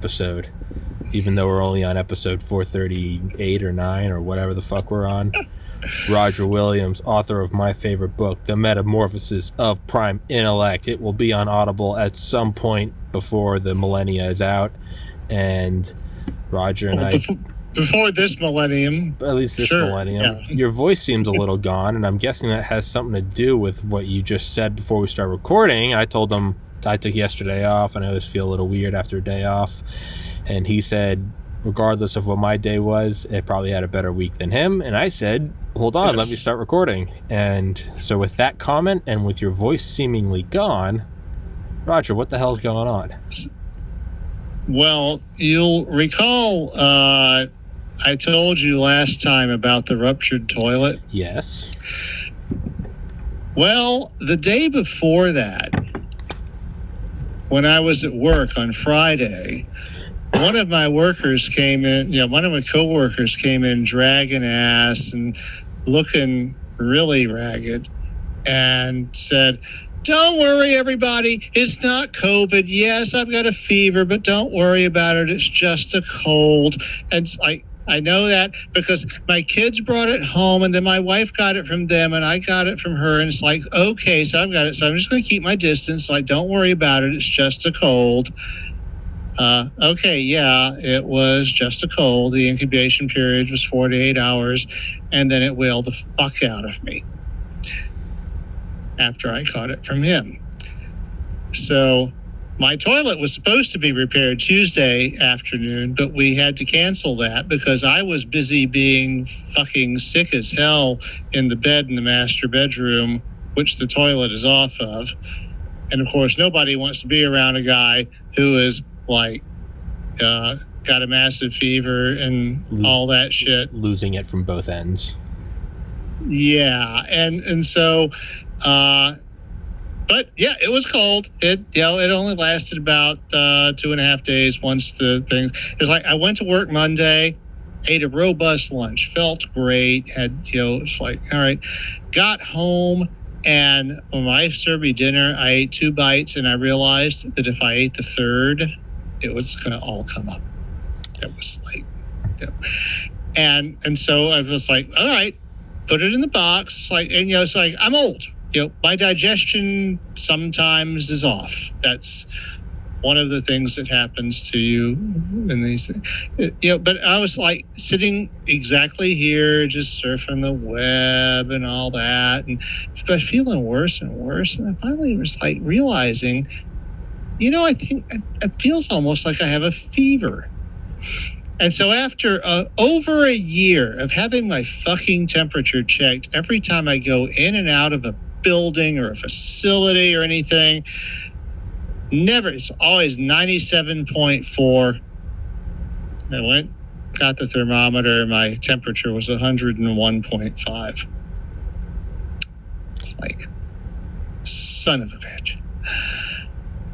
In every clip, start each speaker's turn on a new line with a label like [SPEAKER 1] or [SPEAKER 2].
[SPEAKER 1] episode, even though we're only on episode 438 or 9 or whatever the fuck we're on. Roger Williams, author of my favorite book, The Metamorphosis of Prime Intellect. It will be on Audible at some point before the millennia is out. And Roger and
[SPEAKER 2] before this millennium.
[SPEAKER 1] At least this millennium. Yeah. Your voice seems a little gone, and I'm guessing that has something to do with what you just said before we start recording. I told him I took yesterday off, and I always feel a little weird after a day off. And he said, regardless of what my day was, it probably had a better week than him. And I said, hold on, let me start recording. And so with that comment and with your voice seemingly gone, Roger, what the hell's going on?
[SPEAKER 2] Well, you'll recall I told you last time about the ruptured toilet.
[SPEAKER 1] Yes.
[SPEAKER 2] Well, the day before that, when I was at work on Friday, one of my workers came in, one of my coworkers came in dragging ass and looking really ragged and said, "Don't worry, everybody. It's not COVID. Yes, I've got a fever, but don't worry about it. It's just a cold." And I know that because my kids brought it home, and then my wife got it from them, and I got it from her. And it's like, okay, so I've got it. So I'm just going to keep my distance. Like, don't worry about it. It's just a cold. Okay, yeah, it was just a cold. The incubation period was 4 to 8 hours, and then it wailed the fuck out of me after I caught it from him. So my toilet was supposed to be repaired Tuesday afternoon, but we had to cancel that because I was busy being fucking sick as hell in the bed in the master bedroom, which the toilet is off of. And of course, nobody wants to be around a guy who is like got a massive fever and all that shit.
[SPEAKER 1] Losing it from both ends.
[SPEAKER 2] Yeah, and so but yeah, it was cold. It only lasted about 2.5 days once the thing. It's like I went to work Monday, ate a robust lunch, felt great, had it's like, all right, got home, and when my wife served me dinner, I ate 2 bites, and I realized that if I ate the third, it was going to all come up. It was like, and so I was like, all right, put it in the box. It's like, and it's like I'm old. My digestion sometimes is off. That's one of the things that happens to you in these things. But I was like sitting exactly here, just surfing the web and all that, but feeling worse and worse. And I finally was like realizing, I think it feels almost like I have a fever. And so after over a year of having my fucking temperature checked every time I go in and out of a building or a facility or anything, it's always 97.4. I went, got the thermometer, my temperature was 101.5. It's like, son of a bitch.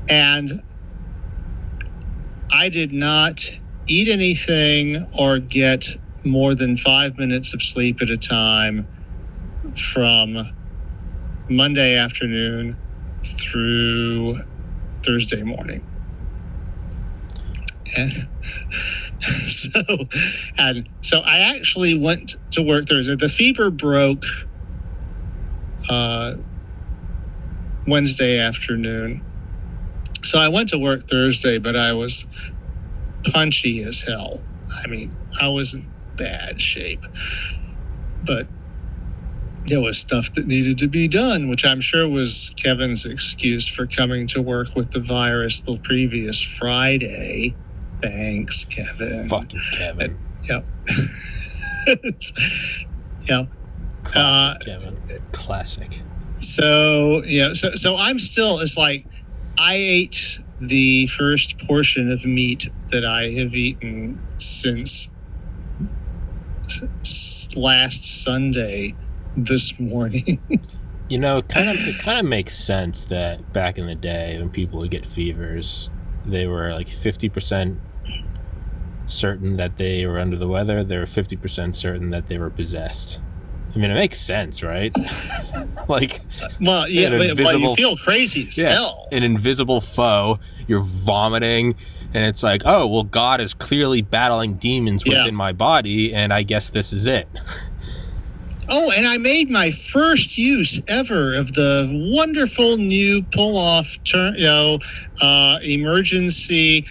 [SPEAKER 2] And I did not eat anything or get more than 5 minutes of sleep at a time from Monday afternoon through Thursday morning. And so I actually went to work Thursday. The fever broke Wednesday afternoon. So I went to work Thursday, but I was punchy as hell. I mean, I was in bad shape. But there was stuff that needed to be done, which I'm sure was Kevin's excuse for coming to work with the virus the previous Friday. Thanks, Kevin.
[SPEAKER 1] Fucking Kevin.
[SPEAKER 2] Yep.
[SPEAKER 1] Classic, Kevin. Classic.
[SPEAKER 2] So I'm still, it's like I ate the first portion of meat that I have eaten since last Sunday this morning.
[SPEAKER 1] It kind of makes sense that back in the day when people would get fevers, they were like 50% certain that they were under the weather. They were 50% certain that they were possessed. I mean, it makes sense, right? Like,
[SPEAKER 2] well, yeah, but you feel crazy as hell.
[SPEAKER 1] An invisible foe you're vomiting, and it's like, oh, well, God is clearly battling demons within my body, and I guess this is it.
[SPEAKER 2] Oh, and I made my first use ever of the wonderful new pull-off, emergency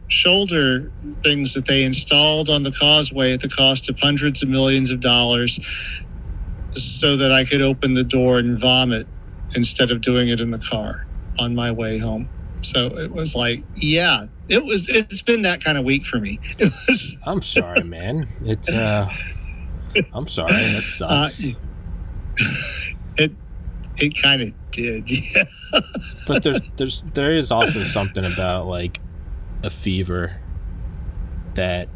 [SPEAKER 2] shoulder things that they installed on the causeway at the cost of hundreds of millions of dollars, so that I could open the door and vomit instead of doing it in the car on my way home. So it was like, it's been that kind of week for me.
[SPEAKER 1] I'm sorry, man. I'm sorry. That sucks.
[SPEAKER 2] It kind of did, yeah.
[SPEAKER 1] But there is also something about like a fever that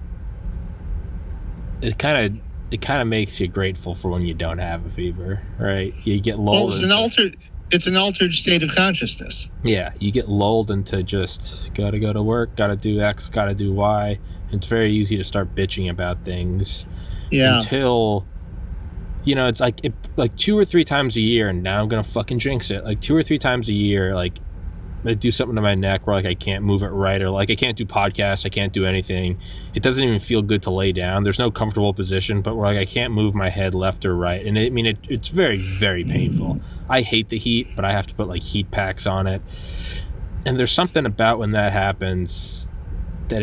[SPEAKER 1] it kind of makes you grateful for when you don't have a fever, right? You get lulled.
[SPEAKER 2] Well, it's an altered state of consciousness.
[SPEAKER 1] Yeah, you get lulled into just gotta go to work, gotta do X, gotta do Y. It's very easy to start bitching about things. Yeah. Until, it's like 2 or 3 times a year, and now I'm gonna fucking jinx it. Like 2 or 3 times a year, like I do something to my neck where like I can't move it right, or like I can't do podcasts, I can't do anything. It doesn't even feel good to lay down. There's no comfortable position, but where like I can't move my head left or right, and it's very, very painful. I hate the heat, but I have to put like heat packs on it. And there's something about when that happens that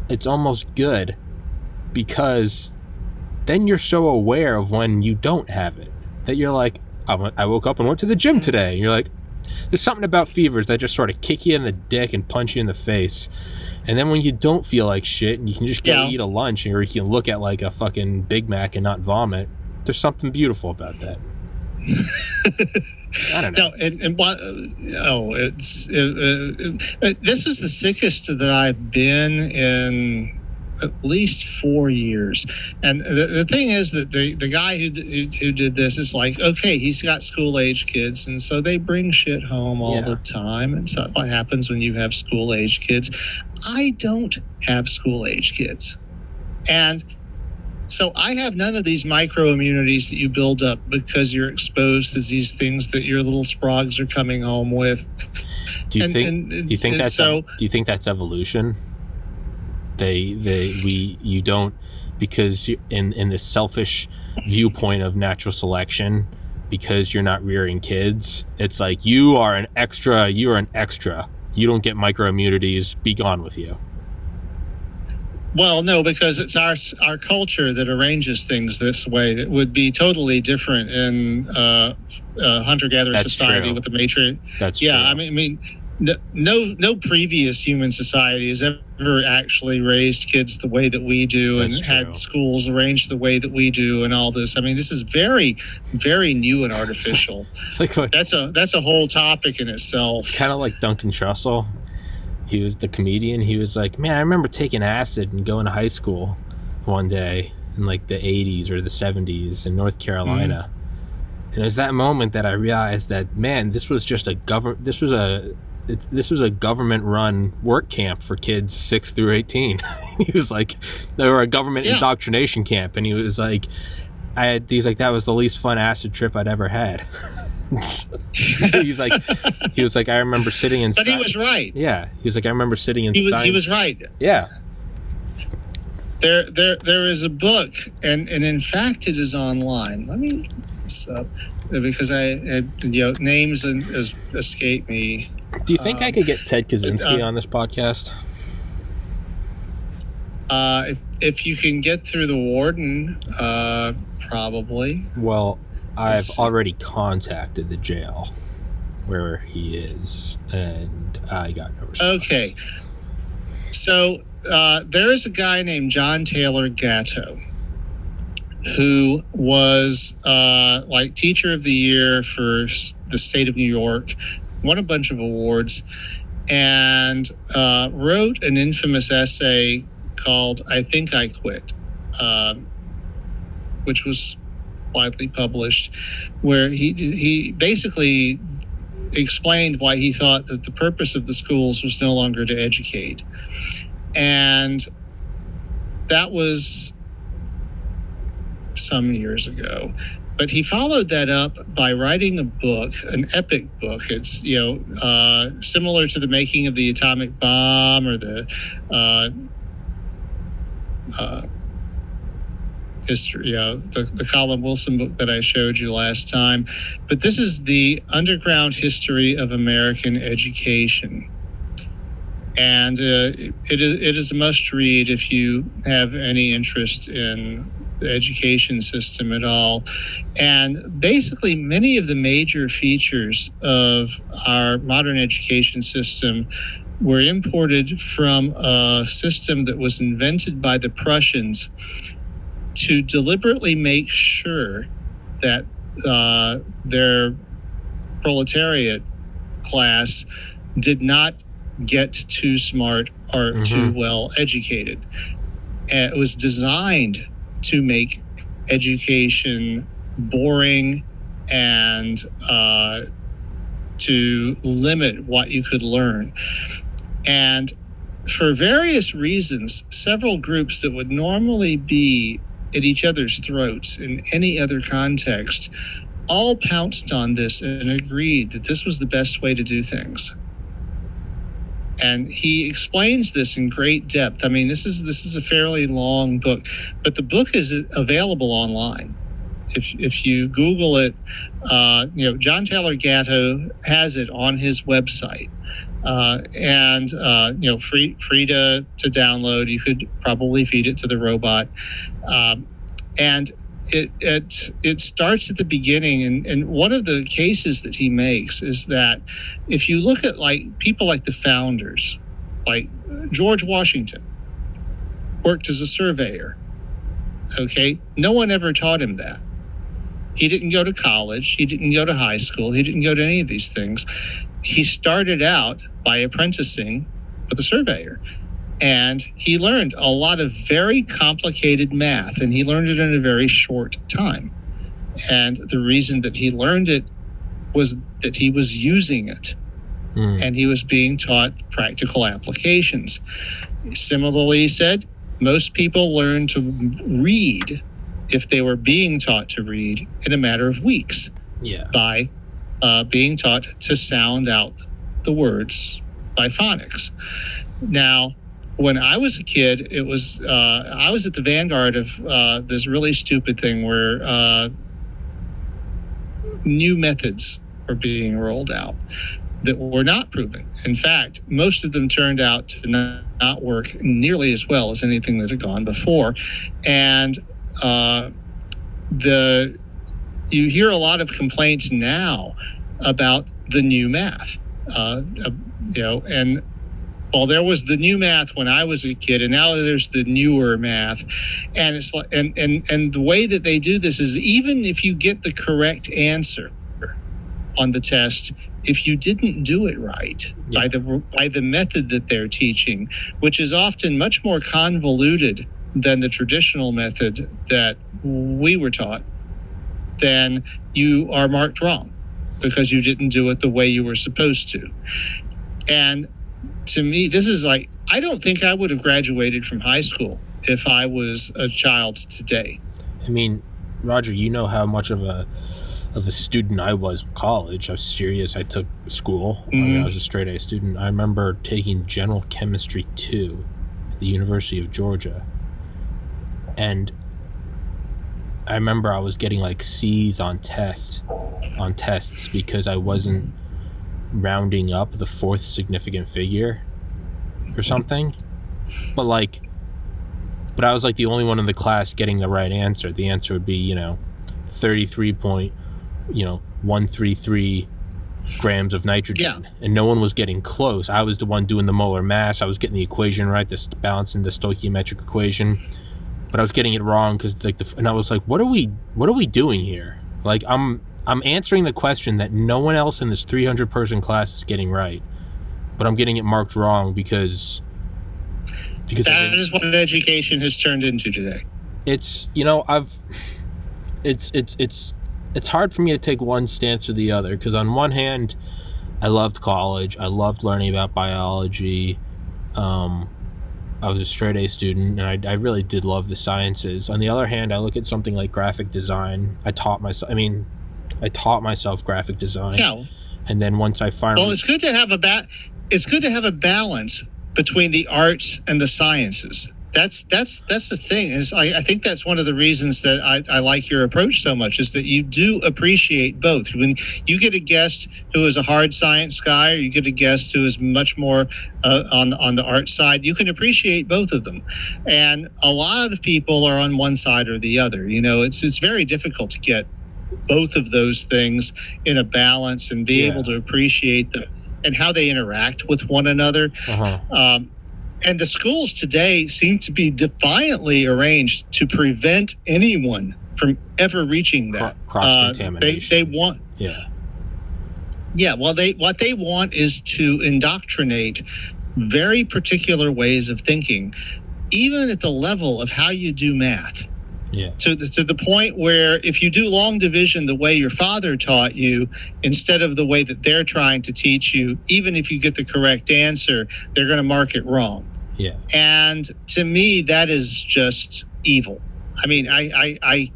[SPEAKER 1] it's almost good, because then you're so aware of when you don't have it that you're like, I woke up and went to the gym today. And you're like, there's something about fevers that just sort of kick you in the dick and punch you in the face. And then when you don't feel like shit and you can just go eat a lunch, or you can look at like a fucking Big Mac and not vomit, there's something beautiful about that. I don't know.
[SPEAKER 2] This is the sickest that I've been in at least 4 years. And the thing is that the guy who did this is like, okay, he's got school-age kids, and so they bring shit home all the time. And so what happens when you have school-age kids? I don't have school-age kids. And so I have none of these micro-immunities that you build up because you're exposed to these things that your little sprogs are coming home with.
[SPEAKER 1] Do you think that's evolution? You don't, because in the selfish viewpoint of natural selection, because you're not rearing kids, it's like you are an extra. You don't get microimmunities. Be gone with you.
[SPEAKER 2] Well, no, because it's our culture that arranges things this way. It would be totally different in hunter-gatherer society with the matriarch.
[SPEAKER 1] That's true.
[SPEAKER 2] I mean. No previous human society has ever actually raised kids the way that we do. That's and true. Had schools arranged the way that we do and all this. I mean, this is very, very new and artificial.
[SPEAKER 1] It's like
[SPEAKER 2] that's a whole topic in itself.
[SPEAKER 1] It's kind of like Duncan Trussell. He was the comedian. He was like, man, I remember taking acid and going to high school one day in like the 80s or the 70s in North Carolina. And it was that moment that I realized that, man, this was just a government-run work camp for kids 6 through 18. He was like, they were a government indoctrination camp, and he was like, that was the least fun acid trip I'd ever had. he was like, I remember sitting inside.
[SPEAKER 2] But he was right.
[SPEAKER 1] Yeah, he was like, I remember sitting inside.
[SPEAKER 2] He was right.
[SPEAKER 1] Yeah.
[SPEAKER 2] There is a book, and in fact, it is online. Let me look this up because names escape me.
[SPEAKER 1] Do you think I could get Ted Kaczynski on this podcast?
[SPEAKER 2] If you can get through the warden, probably.
[SPEAKER 1] Well, I've already contacted the jail where he is, and I got no response. Okay.
[SPEAKER 2] So there is a guy named John Taylor Gatto who was teacher of the year for the state of New York, won a bunch of awards, and wrote an infamous essay called I Think I Quit, which was widely published, where he basically explained why he thought that the purpose of the schools was no longer to educate. And that was some years ago. But he followed that up by writing a book, an epic book. It's similar to the making of the atomic bomb or the history, the Colin Wilson book that I showed you last time. But this is the underground history of American education. And it is a must read if you have any interest in the education system at all. And basically, many of the major features of our modern education system were imported from a system that was invented by the Prussians to deliberately make sure that their proletariat class did not get too smart or too well educated. And it was designed to make education boring and to limit what you could learn. And for various reasons, several groups that would normally be at each other's throats in any other context all pounced on this and agreed that this was the best way to do things. And he explains this in great depth. I mean, this is a fairly long book, but the book is available online. If you Google it, John Taylor Gatto has it on his website, and free to download. You could probably feed it to the robot, and it starts at the beginning. And one of the cases that he makes is that if you look at people like the founders, like George Washington, worked as a surveyor. Okay, no one ever taught him that. He didn't go to college. He didn't go to high school. He didn't go to any of these things. He started out by apprenticing with a surveyor. And he learned a lot of very complicated math, and he learned it in a very short time. And the reason that he learned it was that he was using it, and he was being taught practical applications. Similarly, he said, most people learn to read if they were being taught to read in a matter of weeks by being taught to sound out the words by phonics. Now, when I was a kid, it was I was at the vanguard of this really stupid thing where new methods were being rolled out that were not proven. In fact, most of them turned out to not work nearly as well as anything that had gone before. And you hear a lot of complaints now about the new math, and well, there was the new math when I was a kid, and now there's the newer math, and it's like, and the way that they do this is even if you get the correct answer on the test, if you didn't do it right by the method that they're teaching, which is often much more convoluted than the traditional method that we were taught, then you are marked wrong because you didn't do it the way you were supposed to. And to me, this is like, I don't think I would have graduated from high school if I was a child today.
[SPEAKER 1] I mean, Roger, you know how much of a student I was in college. I was serious. I took school. I mean, I was a straight A student. I remember taking General Chemistry 2 at the University of Georgia. And I remember I was getting like C's on tests because I wasn't rounding up the fourth significant figure or something. But I was like the only one in the class getting the right answer. The answer would be, 33.133 grams of nitrogen. Yeah. And no one was getting close. I was the one doing the molar mass. I was getting the equation right, this balancing the stoichiometric equation. But I was getting it wrong because and I was like, what are we doing here? Like I'm answering the question that no one else in this 300 person class is getting right, but I'm getting it marked wrong because
[SPEAKER 2] that is what education has turned into today.
[SPEAKER 1] It's it's hard for me to take one stance or the other, because on one hand, I loved college. I loved learning about biology. I was a straight A student, and I really did love the sciences. On the other hand, I look at something like graphic design. I taught myself graphic design.
[SPEAKER 2] Yeah.
[SPEAKER 1] And then once I finally...
[SPEAKER 2] Well, it's good to have a balance between the arts and the sciences. That's the thing. I think that's one of the reasons that I like your approach so much, is that you do appreciate both. When you get a guest who is a hard science guy, or you get a guest who is much more on the art side, you can appreciate both of them. And a lot of people are on one side or the other. It's very difficult to get both of those things in a balance and be able to appreciate them and how they interact with one another. And the schools today seem to be defiantly arranged to prevent anyone from ever reaching that.
[SPEAKER 1] Cross-contamination.
[SPEAKER 2] They want... Yeah, well, what they want is to indoctrinate very particular ways of thinking, even at the level of how you do math.
[SPEAKER 1] Yeah.
[SPEAKER 2] To the point where if you do long division the way your father taught you, instead of the way that they're trying to teach you, even if you get the correct answer, they're going to mark it wrong.
[SPEAKER 1] Yeah.
[SPEAKER 2] And to me, that is just evil. I mean, I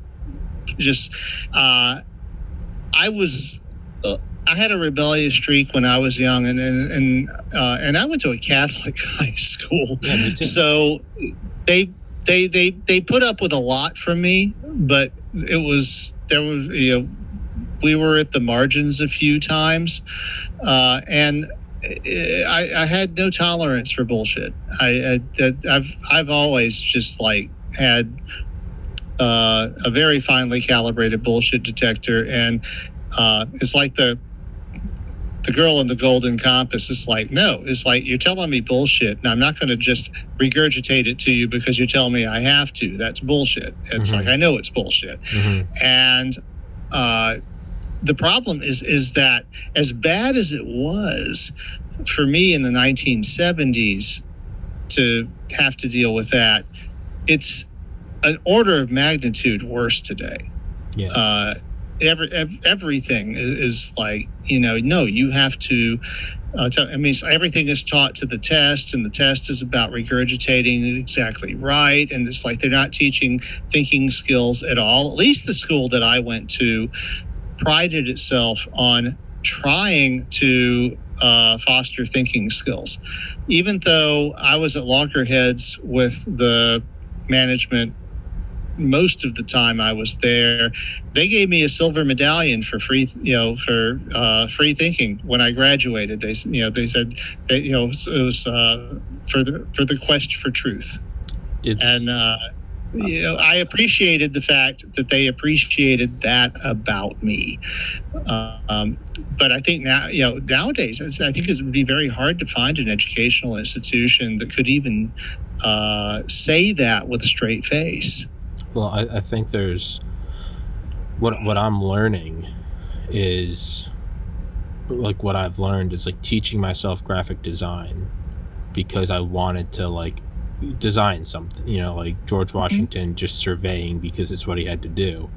[SPEAKER 2] had a rebellious streak when I was young, and I went to a Catholic high school.
[SPEAKER 1] Yeah, me too.
[SPEAKER 2] So they put up with a lot from me, but we were at the margins a few times, and I had no tolerance for bullshit. I've always just had a very finely calibrated bullshit detector, and it's like the girl in the golden compass. It's like, no, it's like, you're telling me bullshit, and I'm not going to just regurgitate it to you because you tell me I have to. That's bullshit. It's like, I know it's bullshit. And the problem is that, as bad as it was for me in the 1970s to have to deal with that, it's an order of magnitude worse today.
[SPEAKER 1] Yeah.
[SPEAKER 2] Everything is like, no, you have to everything is taught to the test, and the test is about regurgitating it exactly right. And it's like they're not teaching thinking skills at all. At least the school that I went to prided itself on trying to foster thinking skills. Even though I was at loggerheads with the management most of the time I was there, they gave me a silver medallion for free thinking when I graduated. They said it was for the quest for truth. I appreciated the fact that they appreciated that about me. But I think nowadays, I think it would be very hard to find an educational institution that could even say that with a straight face.
[SPEAKER 1] Well, I think there's what I'm learning is what I've learned is teaching myself graphic design because I wanted to design something, George Washington just surveying because it's what he had to do.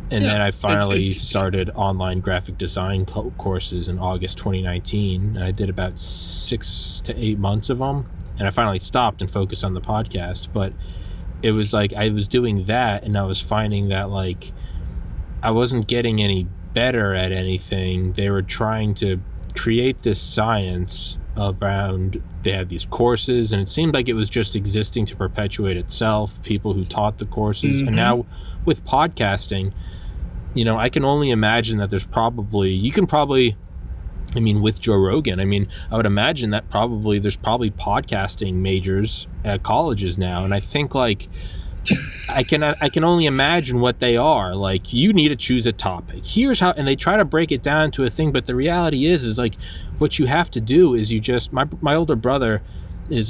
[SPEAKER 1] And then I finally started online graphic design courses in August 2019, and I did about 6 to 8 months of them, and I finally stopped and focused on the podcast. But it was I was doing that, and I was finding that I wasn't getting any better at anything. They were trying to create this science around, they had these courses, and it seemed like it was just existing to perpetuate itself, people who taught the courses. And now with podcasting, I can only imagine that there's probably with Joe Rogan, I would imagine that there's probably podcasting majors at colleges now, and I think I can only imagine what they are. You need to choose a topic. Here's how, and they try to break it down to a thing, but the reality is what you have to do is my older brother is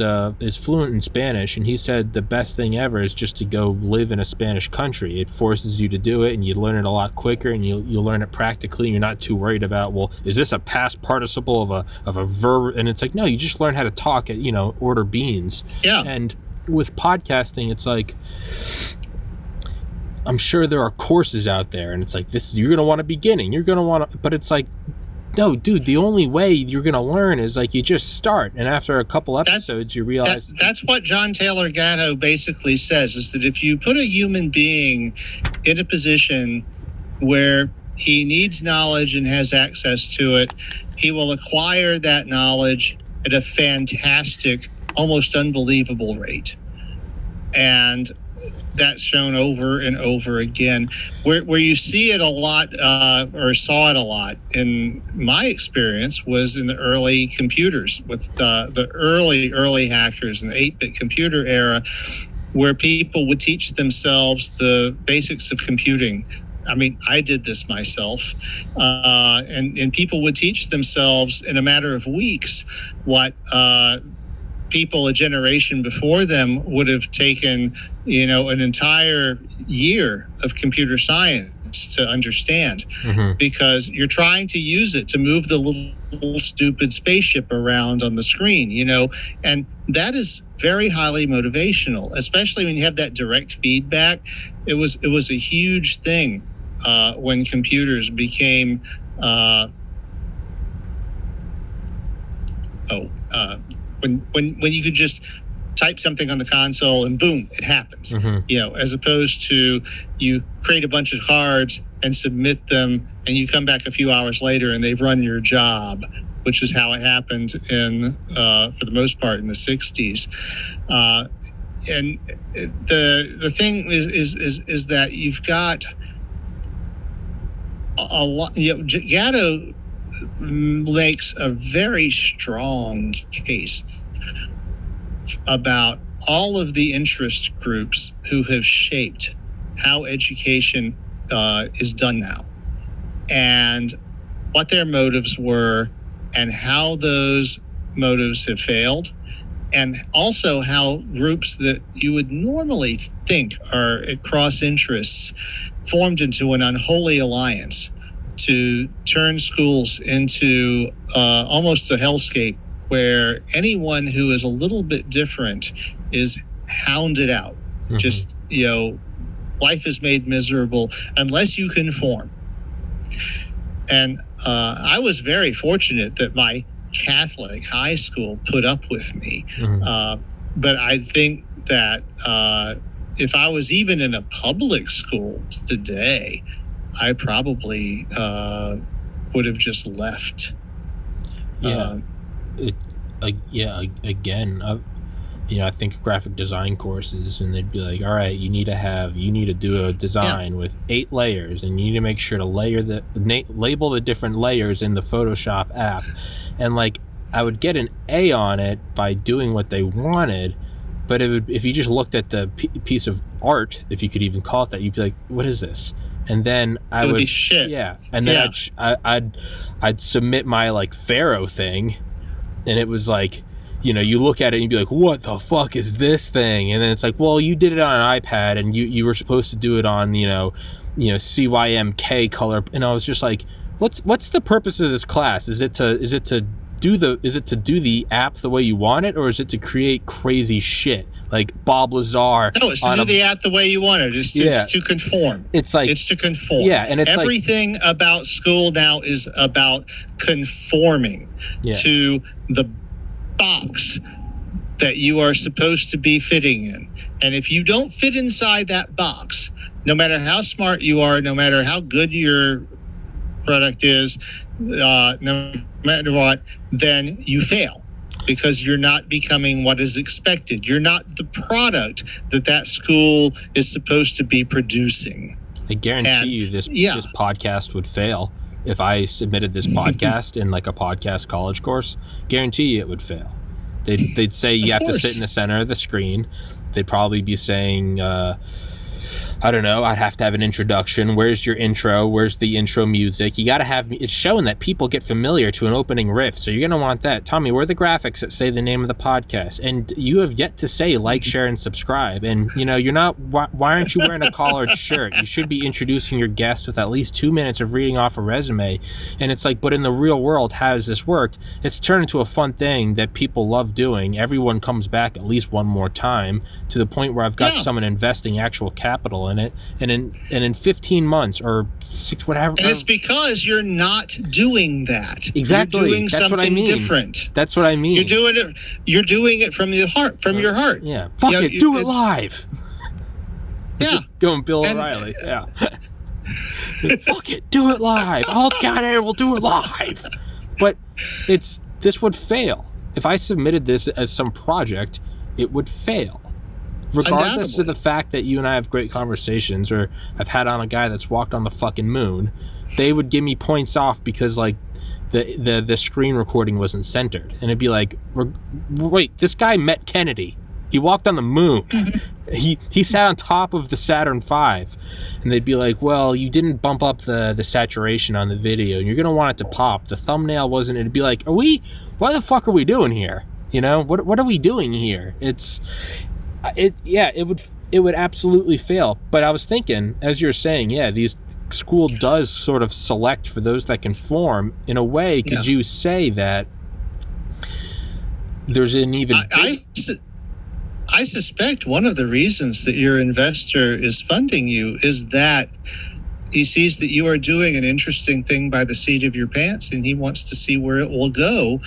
[SPEAKER 1] fluent in Spanish, and he said the best thing ever is just to go live in a Spanish country. It forces you to do it, and you learn it a lot quicker, and you'll learn it practically. You're not too worried about, well, is this a past participle of a verb? And it's no, you just learn how to talk at order beans.
[SPEAKER 2] Yeah.
[SPEAKER 1] And with podcasting, it's I'm sure there are courses out there, and it's this, you're going to want a beginning, you're going to want to, but it's no, dude, the only way you're going to learn is like you just start. And after a couple episodes, you realize.
[SPEAKER 2] That's what John Taylor Gatto basically says, is that if you put a human being in a position where he needs knowledge and has access to it, he will acquire that knowledge at a fantastic, almost unbelievable rate. And that's shown over and over again. Where you see it a lot, or saw it a lot in my experience, was in the early computers with the early hackers in the 8-bit computer era, where people would teach themselves the basics of computing. I mean, I did this myself, and people would teach themselves in a matter of weeks what people a generation before them would have taken, an entire year of computer science to understand, because you're trying to use it to move the little stupid spaceship around on the screen, and that is very highly motivational, especially when you have that direct feedback. It was a huge thing when computers became when you could just type something on the console and boom, it happens. As opposed to you create a bunch of cards and submit them, and you come back a few hours later and they've run your job, which is how it happened for the most part in the 60s. And the thing is that you've got a lot. Gatto makes a very strong case about all of the interest groups who have shaped how education is done now, and what their motives were, and how those motives have failed, and also how groups that you would normally think are at cross interests formed into an unholy alliance to turn schools into almost a hellscape, where anyone who is a little bit different is hounded out. Just, life is made miserable unless you conform. And I was very fortunate that my Catholic high school put up with me. But I think that if I was even in a public school today, I probably would have just left.
[SPEAKER 1] I think graphic design courses, and they'd be like, all right, you need to do a design with 8 layers, and you need to make sure to label the different layers in the Photoshop app. And like, I would get an A on it by doing what they wanted, but if you just looked at the piece of art, if you could even call it that, you'd be like, what is this? And then I would be shit. Yeah. And then I'd submit my like Pharaoh thing, and it was like, you look at it and you'd be like, what the fuck is this thing? And then it's like, well, you did it on an iPad, and you were supposed to do it on, CYMK color. And I was just like, what's the purpose of this class? Is it to do the app the way you want it, or is it to create crazy shit like Bob Lazar?
[SPEAKER 2] No, it's to do the app the way you want it. It's to conform.
[SPEAKER 1] It's to conform.
[SPEAKER 2] Yeah, and it's everything about school now is about conforming to the box that you are supposed to be fitting in. And if you don't fit inside that box, no matter how smart you are, no matter how good your product is, no matter what, then you fail, because you're not becoming what is expected. You're not the product that school is supposed to be producing.
[SPEAKER 1] I guarantee you this podcast would fail. If I submitted this podcast in like a podcast college course, guarantee it would fail. They'd say you have to sit in the center of the screen. They'd probably be saying, I don't know, I'd have to have an introduction. Where's your intro? Where's the intro music? You got to have, it's showing that people get familiar to an opening riff. So you're going to want that. Tommy, where are the graphics that say the name of the podcast? And you have yet to say like, share, and subscribe. And, you're not, why aren't you wearing a collared shirt? You should be introducing your guest with at least 2 minutes of reading off a resume. And it's like, but in the real world, how has this worked? It's turned into a fun thing that people love doing. Everyone comes back at least one more time, to the point where I've got someone investing actual capital in it, and in 15 months or 6 whatever.
[SPEAKER 2] And it's because you're not doing that.
[SPEAKER 1] Exactly.
[SPEAKER 2] You're doing
[SPEAKER 1] That's
[SPEAKER 2] something
[SPEAKER 1] what I mean.
[SPEAKER 2] different.
[SPEAKER 1] That's what I mean.
[SPEAKER 2] You're doing it from your heart.
[SPEAKER 1] Yeah. Fuck it. Do it live.
[SPEAKER 2] Yeah.
[SPEAKER 1] Going Bill O'Reilly. Yeah. Fuck it. Do it live. All got it. We'll do it live. But this would fail. If I submitted this as some project, it would fail. Regardless of the fact that you and I have great conversations, or I've had on a guy that's walked on the fucking moon, they would give me points off because like the screen recording wasn't centered. And it'd be like, wait, this guy met Kennedy. He walked on the moon. He sat on top of the Saturn V. And they'd be like, well, you didn't bump up the saturation on the video. You're going to want it to pop. The thumbnail wasn't. It'd be like, what the fuck are we doing here? You know, what are we doing here? It would absolutely fail. But I was thinking, as you're saying, these school does sort of select for those that can form. In a way, could you say that there's an even...
[SPEAKER 2] I suspect one of the reasons that your investor is funding you is that he sees that you are doing an interesting thing by the seat of your pants, and he wants to see where it will go,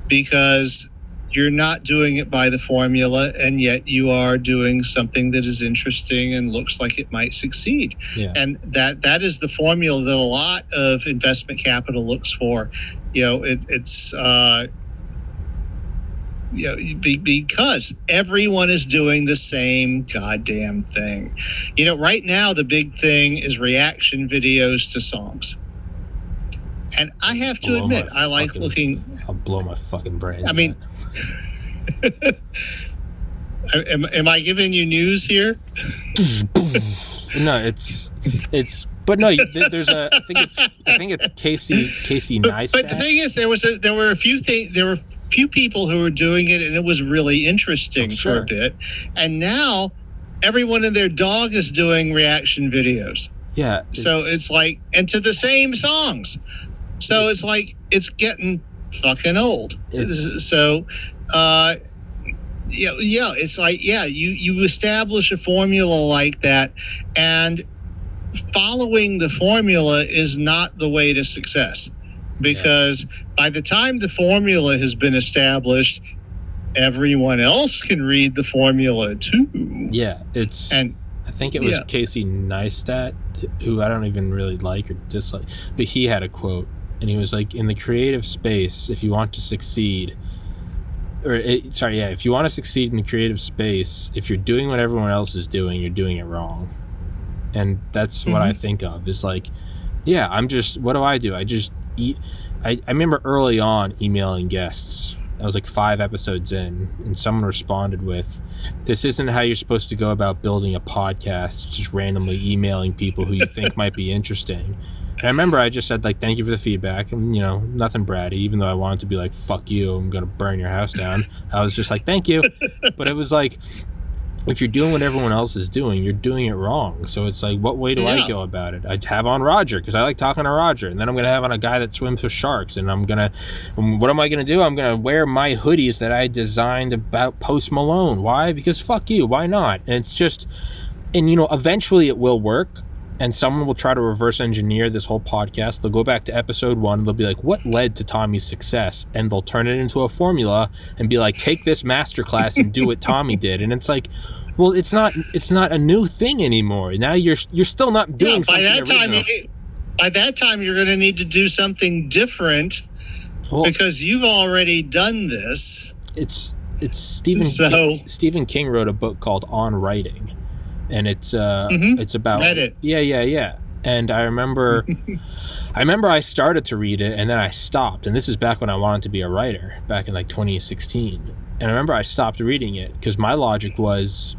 [SPEAKER 2] because you're not doing it by the formula, and yet you are doing something that is interesting and looks like it might succeed.
[SPEAKER 1] Yeah.
[SPEAKER 2] And that is the formula that a lot of investment capital looks for. You know, because everyone is doing the same goddamn thing. You know, right now the big thing is reaction videos to songs. And I have to admit, I like looking...
[SPEAKER 1] I'll blow my fucking brain.
[SPEAKER 2] I mean... am I giving you news here?
[SPEAKER 1] No, it's... But no, there's a... I think it's Casey Neistat.
[SPEAKER 2] But the thing is, there were a few people who were doing it, and it was really interesting for a bit. And now everyone and their dog is doing reaction videos.
[SPEAKER 1] Yeah.
[SPEAKER 2] So it's like, and to the same songs. So it's like, it's getting fucking old. So, it's like, you establish a formula like that, and following the formula is not the way to success, because by the time the formula has been established, everyone else can read the formula too.
[SPEAKER 1] Yeah, I think it was Casey Neistat, who I don't even really like or dislike, but he had a quote, and he was like, in the creative space, if you want to succeed, if you want to succeed in the creative space, if you're doing what everyone else is doing, you're doing it wrong. And that's what I think of, is like, what do? I just eat. I remember early on emailing guests. I was like 5 episodes in, and someone responded with, this isn't how you're supposed to go about building a podcast, just randomly emailing people who you think might be interesting. And I remember I just said, like, thank you for the feedback, and, you know, nothing bratty, even though I wanted to be like, fuck you, I'm going to burn your house down. I was just like, thank you. But it was like, if you're doing what everyone else is doing, you're doing it wrong. So it's like, what way do I go about it? I'd have on Roger, because I like talking to Roger. And then I'm going to have on a guy that swims with sharks. And what am I going to do? I'm going to wear my hoodies that I designed about Post Malone. Why? Because fuck you. Why not? And it's just, and you know, eventually it will work. And someone will try to reverse engineer this whole podcast. They'll go back to episode 1 and they'll be like, what led to Tommy's success? And they'll turn it into a formula and be like, take this masterclass and do what Tommy did. And it's like, well, it's not a new thing anymore. Now you're still not doing something original.
[SPEAKER 2] By that time, you're going to need to do something different, because you've already done this.
[SPEAKER 1] It's Stephen King wrote a book called On Writing. And it's about
[SPEAKER 2] Reddit.
[SPEAKER 1] Yeah. And I remember I started to read it, and then I stopped. And this is back when I wanted to be a writer, back in like 2016. And I remember I stopped reading it because my logic was,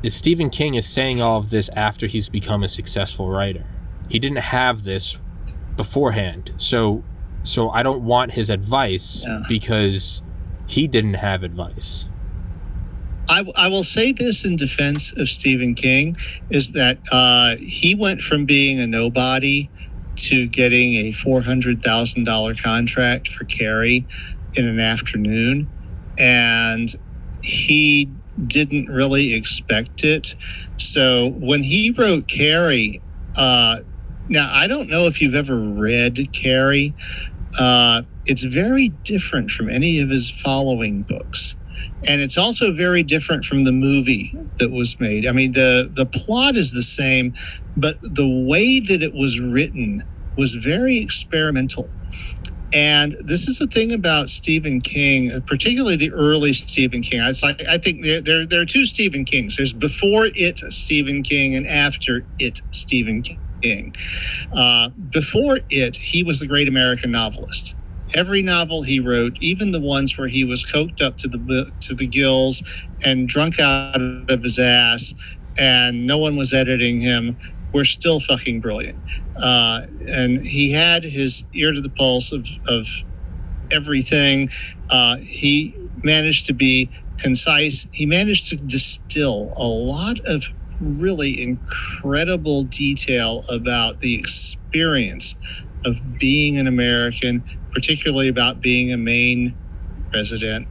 [SPEAKER 1] Stephen King is saying all of this after he's become a successful writer. He didn't have this beforehand. So I don't want his advice because he didn't have advice.
[SPEAKER 2] I will say this in defense of Stephen King, is that he went from being a nobody to getting a $400,000 contract for Carrie in an afternoon. And he didn't really expect it. So when he wrote Carrie, now I don't know if you've ever read Carrie. It's very different from any of his following books. And it's also very different from the movie that was made. I mean, the plot is the same, but the way that it was written was very experimental. And this is the thing about Stephen King, particularly the early Stephen King. I think there are two Stephen Kings. There's before it Stephen King and after it Stephen King. Before it, he was the great American novelist. Every novel he wrote, even the ones where he was coked up to the gills and drunk out of his ass, and no one was editing him, were still fucking brilliant. And he had his ear to the pulse of everything. He managed to be concise. He managed to distill a lot of really incredible detail about the experience of being an American, particularly about being a Maine resident,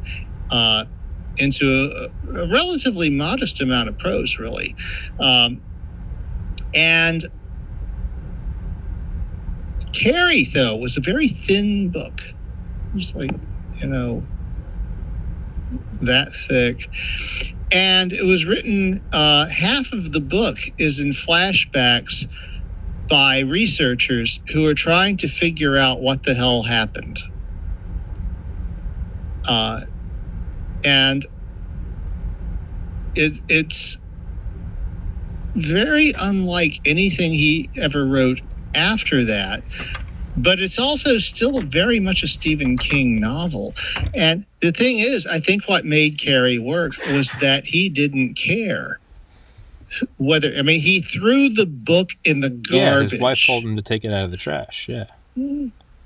[SPEAKER 2] into a relatively modest amount of prose, really. And Carrie, though, was a very thin book. It was like, that thick. And it was written, half of the book is in flashbacks by researchers who are trying to figure out what the hell happened. And it's very unlike anything he ever wrote after that, but it's also still very much a Stephen King novel. And the thing is, I think what made Carrie work was that he didn't care whether, I mean, he threw the book in the garbage.
[SPEAKER 1] Yeah, his wife told him to take it out of the trash. Yeah.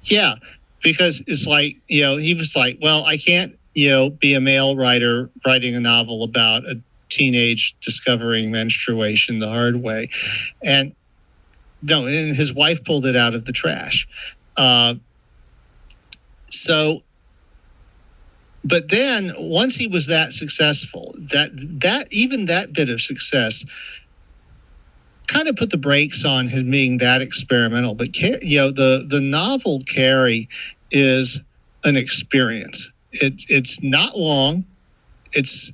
[SPEAKER 2] Yeah, because it's like, he was like, well, I can't, be a male writer writing a novel about a teenage discovering menstruation the hard way. And his wife pulled it out of the trash. But then once he was that successful, that even that bit of success kind of put the brakes on him being that experimental. But the novel Carrie is an experience. It's not long. It's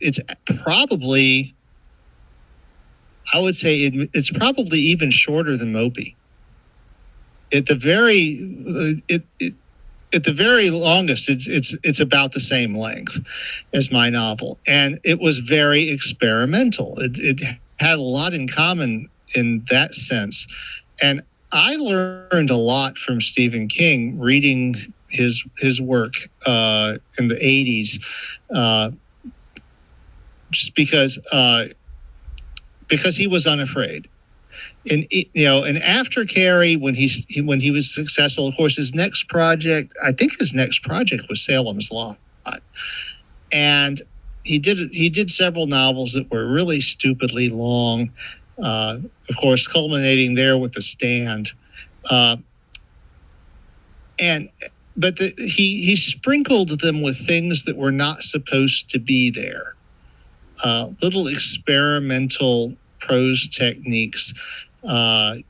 [SPEAKER 2] probably, I would say it's probably even shorter than Moby. At the very longest, it's about the same length as my novel, and it was very experimental. It had a lot in common in that sense, and I learned a lot from Stephen King reading his work in the 80s, just because he was unafraid. And after Carrie, when he was successful, of course, his next project was Salem's Lot, and he did several novels that were really stupidly long. Of course, culminating there with The Stand, but he sprinkled them with things that were not supposed to be there. Little experimental prose techniques, and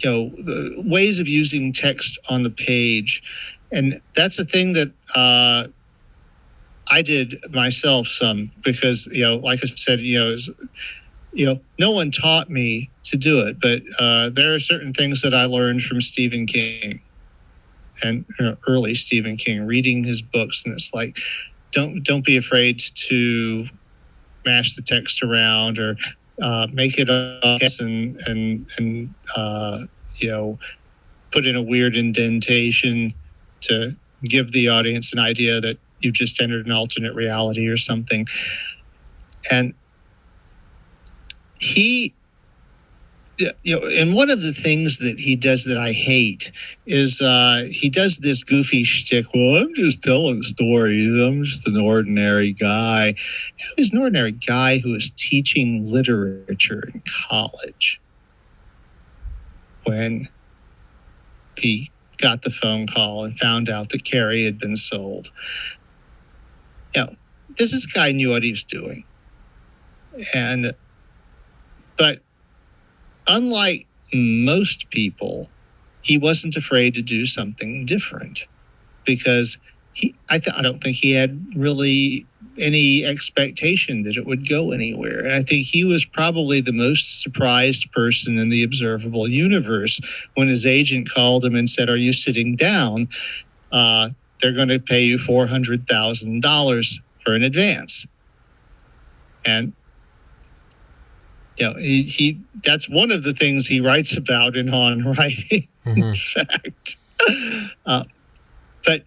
[SPEAKER 2] the ways of using text on the page. And that's a thing that I did myself some, because like I said, no one taught me to do it, but there are certain things that I learned from Stephen King and early Stephen King, reading his books. And it's like, don't be afraid to mash the text around or make it a guess and put in a weird indentation to give the audience an idea that you've just entered an alternate reality or something. And and one of the things that he does that I hate is he does this goofy shtick. Well, I'm just telling stories. I'm just an ordinary guy. He's an ordinary guy who is teaching literature in college when he got the phone call and found out that Carrie had been sold. This guy knew what he was doing. But unlike most people, he wasn't afraid to do something different, because I don't think he had really any expectation that it would go anywhere. And I think he was probably the most surprised person in the observable universe when his agent called him and said, "Are you sitting down? They're going to pay you $400,000 for an advance." And he that's one of the things he writes about in On Writing, in fact. But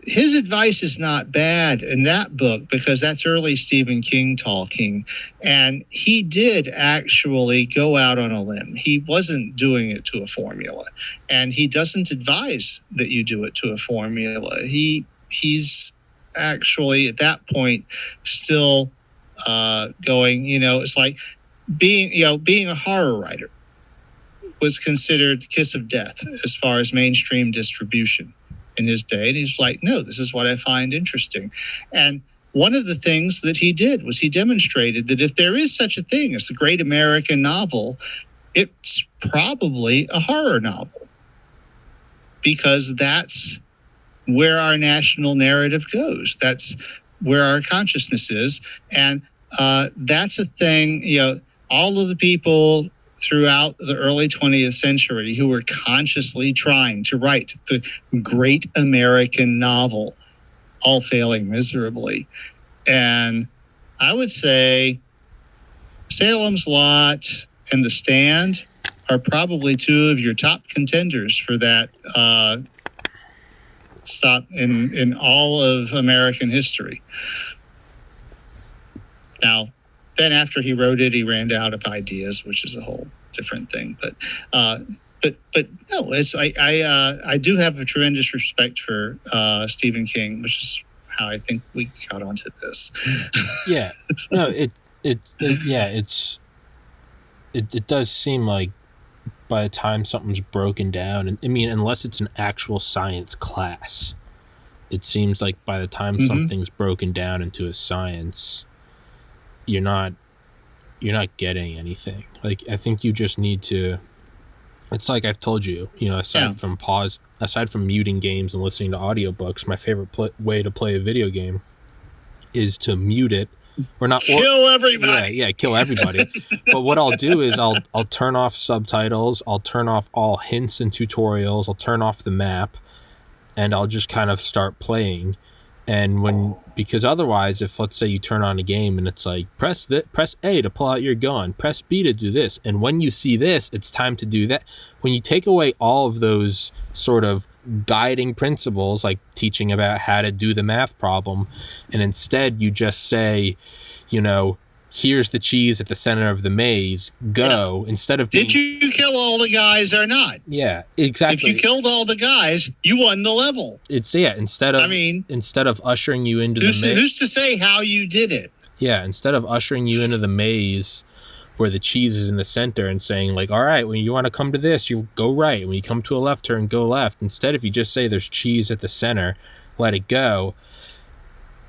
[SPEAKER 2] his advice is not bad in that book, because that's early Stephen King talking. And he did actually go out on a limb. He wasn't doing it to a formula. And he doesn't advise that you do it to a formula. He's actually at that point still going, it's like being a horror writer was considered the kiss of death as far as mainstream distribution in his day. And he's like, no, this is what I find interesting. And one of the things that he did was he demonstrated that if there is such a thing as a great American novel, it's probably a horror novel, because that's where our national narrative goes. That's where our consciousness is. And that's a thing, all of the people throughout the early 20th century who were consciously trying to write the great American novel, all failing miserably. And I would say Salem's Lot and The Stand are probably two of your top contenders for that stop in all of American history. Now, then after he wrote it, he ran out of ideas, which is a whole different thing. But no, I do have a tremendous respect for Stephen King, which is how I think we got onto this.
[SPEAKER 1] Yeah, no, it does seem like by the time something's broken down, and I mean, unless it's an actual science class, it seems like by the time something's broken down into a science, you're not getting anything. Like, I think you just need to, it's like I've told you, aside from muting games and listening to audiobooks, my favorite way to play a video game is to mute it, or not
[SPEAKER 2] kill everybody.
[SPEAKER 1] Yeah, kill everybody. But what I'll do is I'll turn off subtitles, I'll turn off all hints and tutorials, I'll turn off the map, and I'll just kind of start playing. And because otherwise, if let's say you turn on a game and it's like press A to pull out your gun, press B to do this, and when you see this, it's time to do that. When you take away all of those sort of guiding principles, like teaching about how to do the math problem, and instead you just say, here's the cheese at the center of the maze, go, instead of
[SPEAKER 2] did you kill all the guys or not?
[SPEAKER 1] Yeah, exactly.
[SPEAKER 2] If you killed all the guys, you won the level. Instead
[SPEAKER 1] of ushering you into the maze.
[SPEAKER 2] Who's to say how you did it?
[SPEAKER 1] Yeah, instead of ushering you into the maze where the cheese is in the center and saying, like, all right, when you want to come to this, you go right. When you come to a left turn, go left. Instead, if you just say there's cheese at the center, let it go.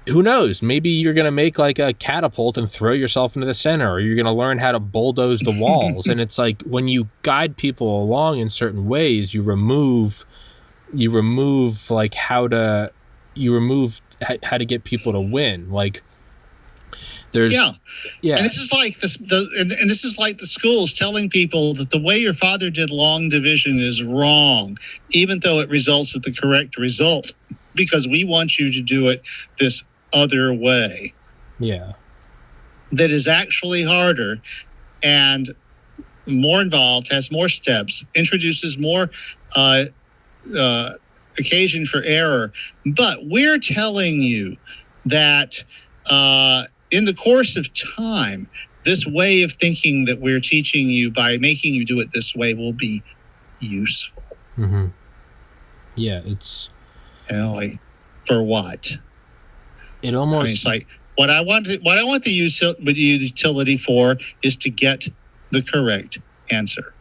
[SPEAKER 1] Who knows? Maybe you're going to make like a catapult and throw yourself into the center, or you're going to learn how to bulldoze the walls. And it's like when you guide people along in certain ways, you remove like how to get people to win. Like there's
[SPEAKER 2] and this is like this is like the schools telling people that the way your father did long division is wrong, even though it results at the correct result, because we want you to do it this other way.
[SPEAKER 1] Yeah.
[SPEAKER 2] That is actually harder and more involved, has more steps, introduces more occasion for error. But we're telling you that in the course of time, this way of thinking that we're teaching you by making you do it this way will be useful.
[SPEAKER 1] Mm-hmm. Yeah, it's
[SPEAKER 2] like for what?
[SPEAKER 1] It almost.
[SPEAKER 2] It's like what I want the utility for is to get the correct answer.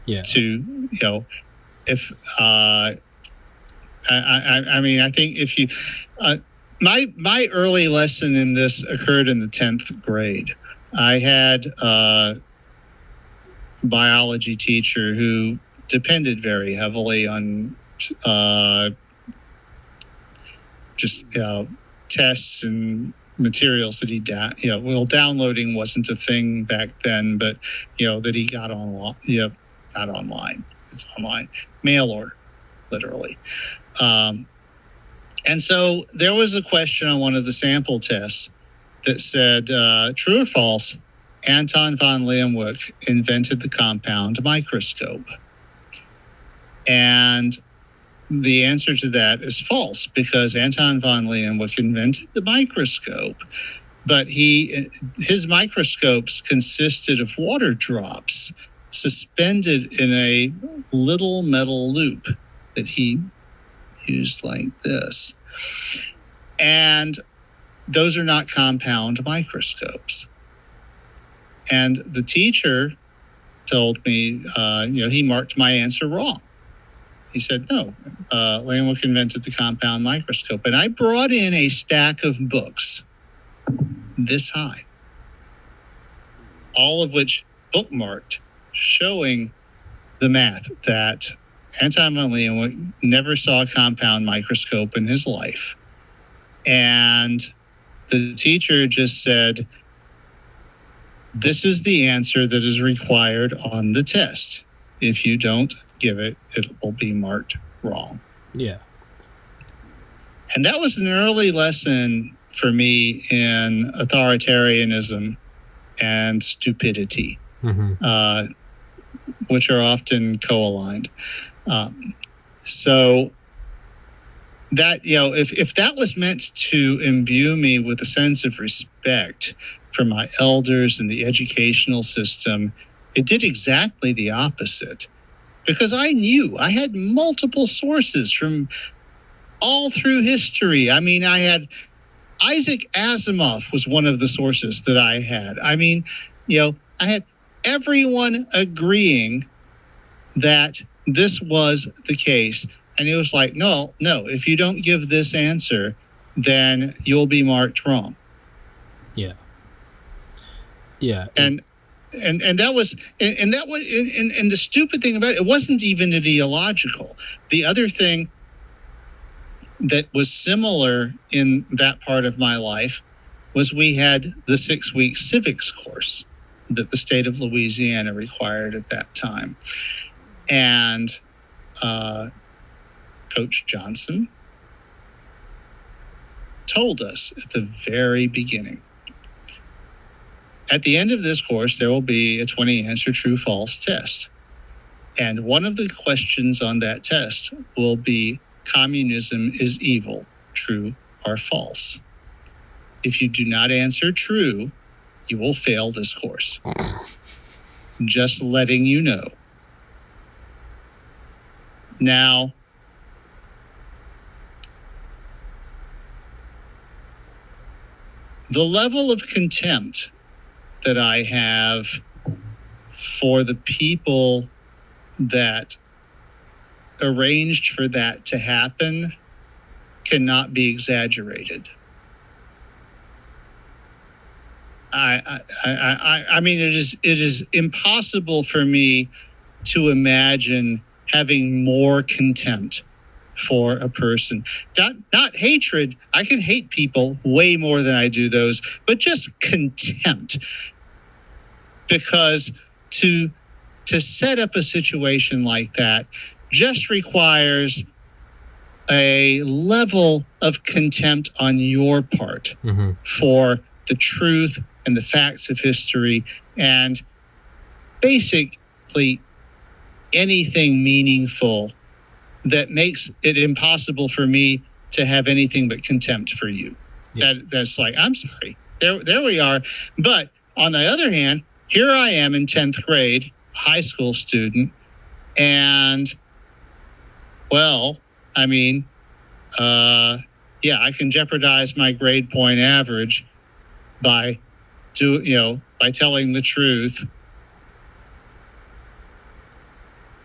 [SPEAKER 1] Yeah.
[SPEAKER 2] To if I mean, I think if you my early lesson in this occurred in the 10th grade. I had a biology teacher who depended very heavily on just tests and materials that he downloading wasn't a thing back then, but that he got online. Not online. It's online, mail order, literally. And so there was a question on one of the sample tests that said, true or false, Anton von Leeuwenhoek invented the compound microscope. And the answer to that is false, because Anton von Leeuwenhoek invented the microscope, but his microscopes consisted of water drops suspended in a little metal loop that he used like this. And those are not compound microscopes. And the teacher told me, he marked my answer wrong. He said, no, Leeuwenhoek invented the compound microscope. And I brought in a stack of books this high, all of which bookmarked, showing the math that Anton von Leeuwenhoek never saw a compound microscope in his life. And the teacher just said, this is the answer that is required on the test. If you don't give it, it will be marked wrong.
[SPEAKER 1] Yeah.
[SPEAKER 2] And that was an early lesson for me in authoritarianism and stupidity, which are often co-aligned. So that, if that was meant to imbue me with a sense of respect for my elders and the educational system, it did exactly the opposite. Because I knew I had multiple sources from all through history. I mean, I had Isaac Asimov was one of the sources that I had. I mean, I had everyone agreeing that this was the case. And it was like, no, if you don't give this answer, then you'll be marked wrong.
[SPEAKER 1] Yeah. Yeah.
[SPEAKER 2] And that was the stupid thing about it wasn't even ideological. The other thing that was similar in that part of my life was we had the 6-week civics course that the state of Louisiana required at that time. And Coach Johnson told us at the very beginning, at the end of this course, there will be a 20-answer true-false test. And one of the questions on that test will be, communism is evil, true or false. If you do not answer true, you will fail this course. Just letting you know. Now, the level of contempt that I have for the people that arranged for that to happen cannot be exaggerated. I mean, it is impossible for me to imagine having more contempt for a person. Not hatred. I can hate people way more than I do those, but just contempt. Because to set up a situation like that just requires a level of contempt on your part for the truth and the facts of history, and basically anything meaningful that makes it impossible for me to have anything but contempt for you. Yeah. That's like, I'm sorry. There we are. But on the other hand, here I am in 10th grade, high school student, and, well, I mean, I can jeopardize my grade point average by telling the truth.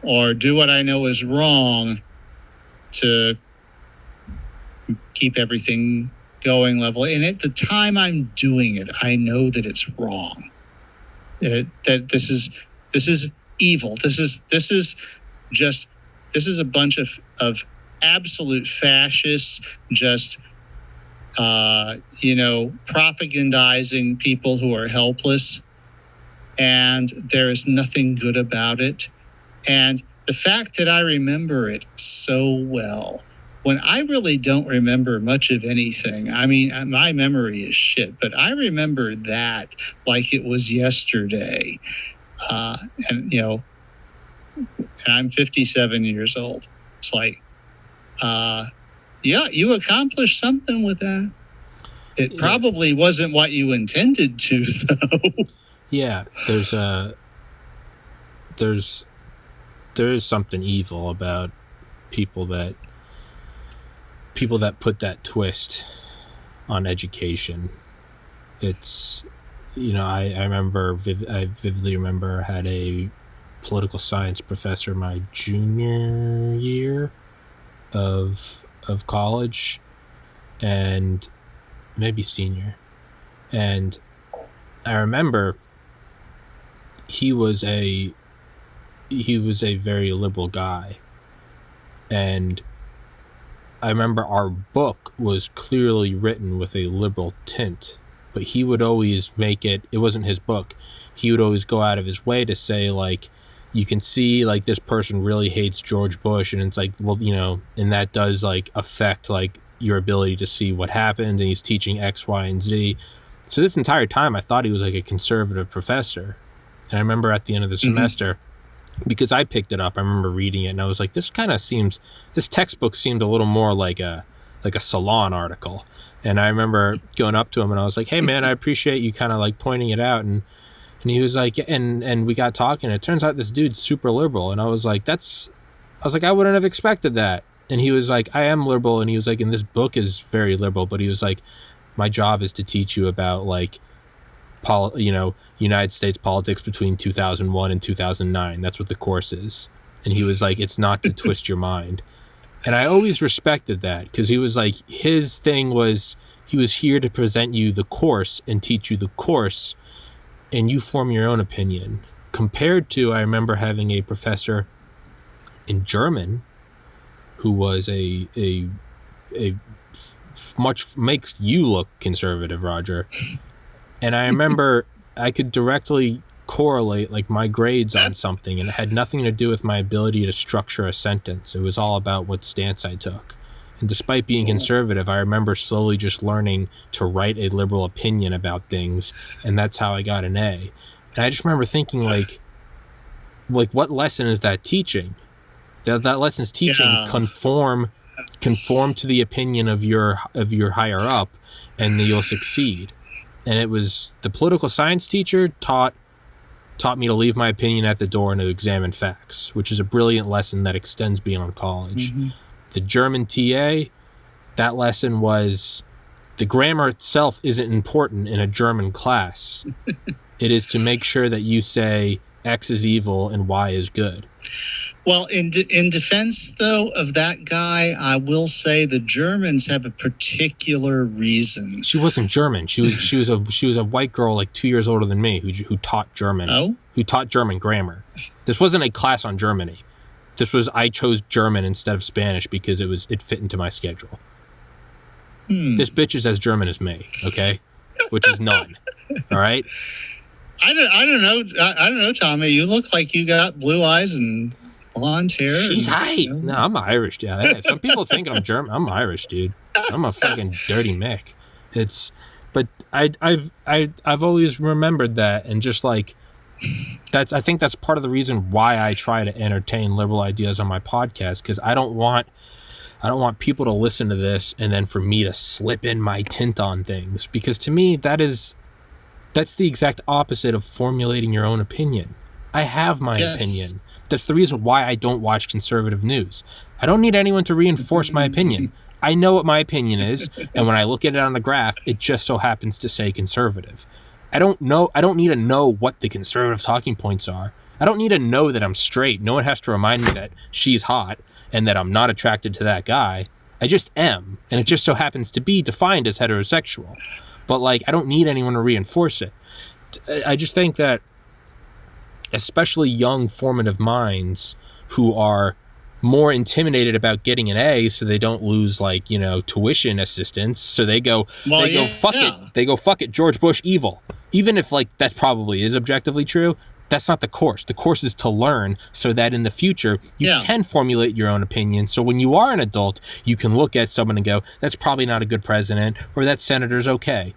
[SPEAKER 2] or do what I know is wrong to keep everything going level. And at the time I'm doing it, I know that it's wrong. That this is evil. This is a bunch of absolute fascists just propagandizing people who are helpless, and there is nothing good about it. And the fact that I remember it so well, when I really don't remember much of anything. I mean, my memory is shit, but I remember that like it was yesterday. And I'm 57 years old. It's like, yeah, you accomplished something with that. It probably wasn't what you intended to, though.
[SPEAKER 1] Yeah, there is something evil about people that put that twist on education. It's, I vividly remember I had a political science professor my junior year of college, and maybe senior, and I remember he was a very liberal guy, and I remember our book was clearly written with a liberal tint, but he would always make it wasn't his book. He would always go out of his way to say, like, you can see, like, this person really hates George Bush, and it's like, well, and that does, like, affect, like, your ability to see what happened, and he's teaching X, Y, and Z. So this entire time, I thought he was, like, a conservative professor. And I remember at the end of the semester, because I picked it up, I remember reading it, and I was like, this textbook seemed a little more like a Salon article. And I remember going up to him, and I was like, hey, man, I appreciate you kind of, like, pointing it out. And he was like, and we got talking. It turns out this dude's super liberal. And I was like, I wouldn't have expected that. And he was like, I am liberal. And he was like, and this book is very liberal. But he was like, my job is to teach you about, like, United States politics between 2001 and 2009. That's what the course is. And he was like, it's not to twist your mind. And I always respected that, because he was like, his thing was, he was here to present you the course and teach you the course, and you form your own opinion. Compared to, I remember having a professor in German who was a much makes you look conservative, Roger. And I remember I could directly correlate, like, my grades on something, and it had nothing to do with my ability to structure a sentence. It was all about what stance I took. And despite being conservative, I remember slowly just learning to write a liberal opinion about things, and that's how I got an A. And I just remember thinking, like what lesson is that teaching? That lesson's teaching conform to the opinion of your higher up, and you'll succeed. And it was the political science teacher taught me to leave my opinion at the door and to examine facts, which is a brilliant lesson that extends beyond college. The German TA, that lesson was, the grammar itself isn't important in a German class. It is to make sure that you say X is evil and Y is good.
[SPEAKER 2] Well, in defense, though, of that guy, I will say the Germans have a particular reason.
[SPEAKER 1] She wasn't German. She was a white girl, like 2 years older than me, who taught German.
[SPEAKER 2] Oh? Who
[SPEAKER 1] taught German grammar. This wasn't a class on Germany. This was, I chose German instead of Spanish because it fit into my schedule. This bitch is as German as me, okay? Which is none. All right?
[SPEAKER 2] I don't know, Tommy. You look like you got blue eyes and blonde hair.
[SPEAKER 1] She's hype. No, I'm Irish, dude. Yeah. Some people think I'm German. I'm Irish, dude. I'm a fucking dirty Mick. But I've always remembered that, and just like I think that's part of the reason why I try to entertain liberal ideas on my podcast, because I don't want people to listen to this and then for me to slip in my tint on things, because to me that's the exact opposite of formulating your own opinion. I have my opinion. That's the reason why I don't watch conservative news. I don't need anyone to reinforce my opinion. I know what my opinion is, and when I look at it on the graph, it just so happens to say conservative. I don't need to know what the conservative talking points are. I don't need to know that I'm straight. No one has to remind me that she's hot and that I'm not attracted to that guy. I just am. And it just so happens to be defined as heterosexual. But, like, I don't need anyone to reinforce it. I just think that especially young formative minds who are more intimidated about getting an A so they don't lose, like, you know, tuition assistance. So they go, fuck it. They go, fuck it, George Bush evil. Even if, like, that probably is objectively true, that's not the course. The course is to learn so that in the future you can formulate your own opinion. So when you are an adult, you can look at someone and go, that's probably not a good president, or that senator's okay.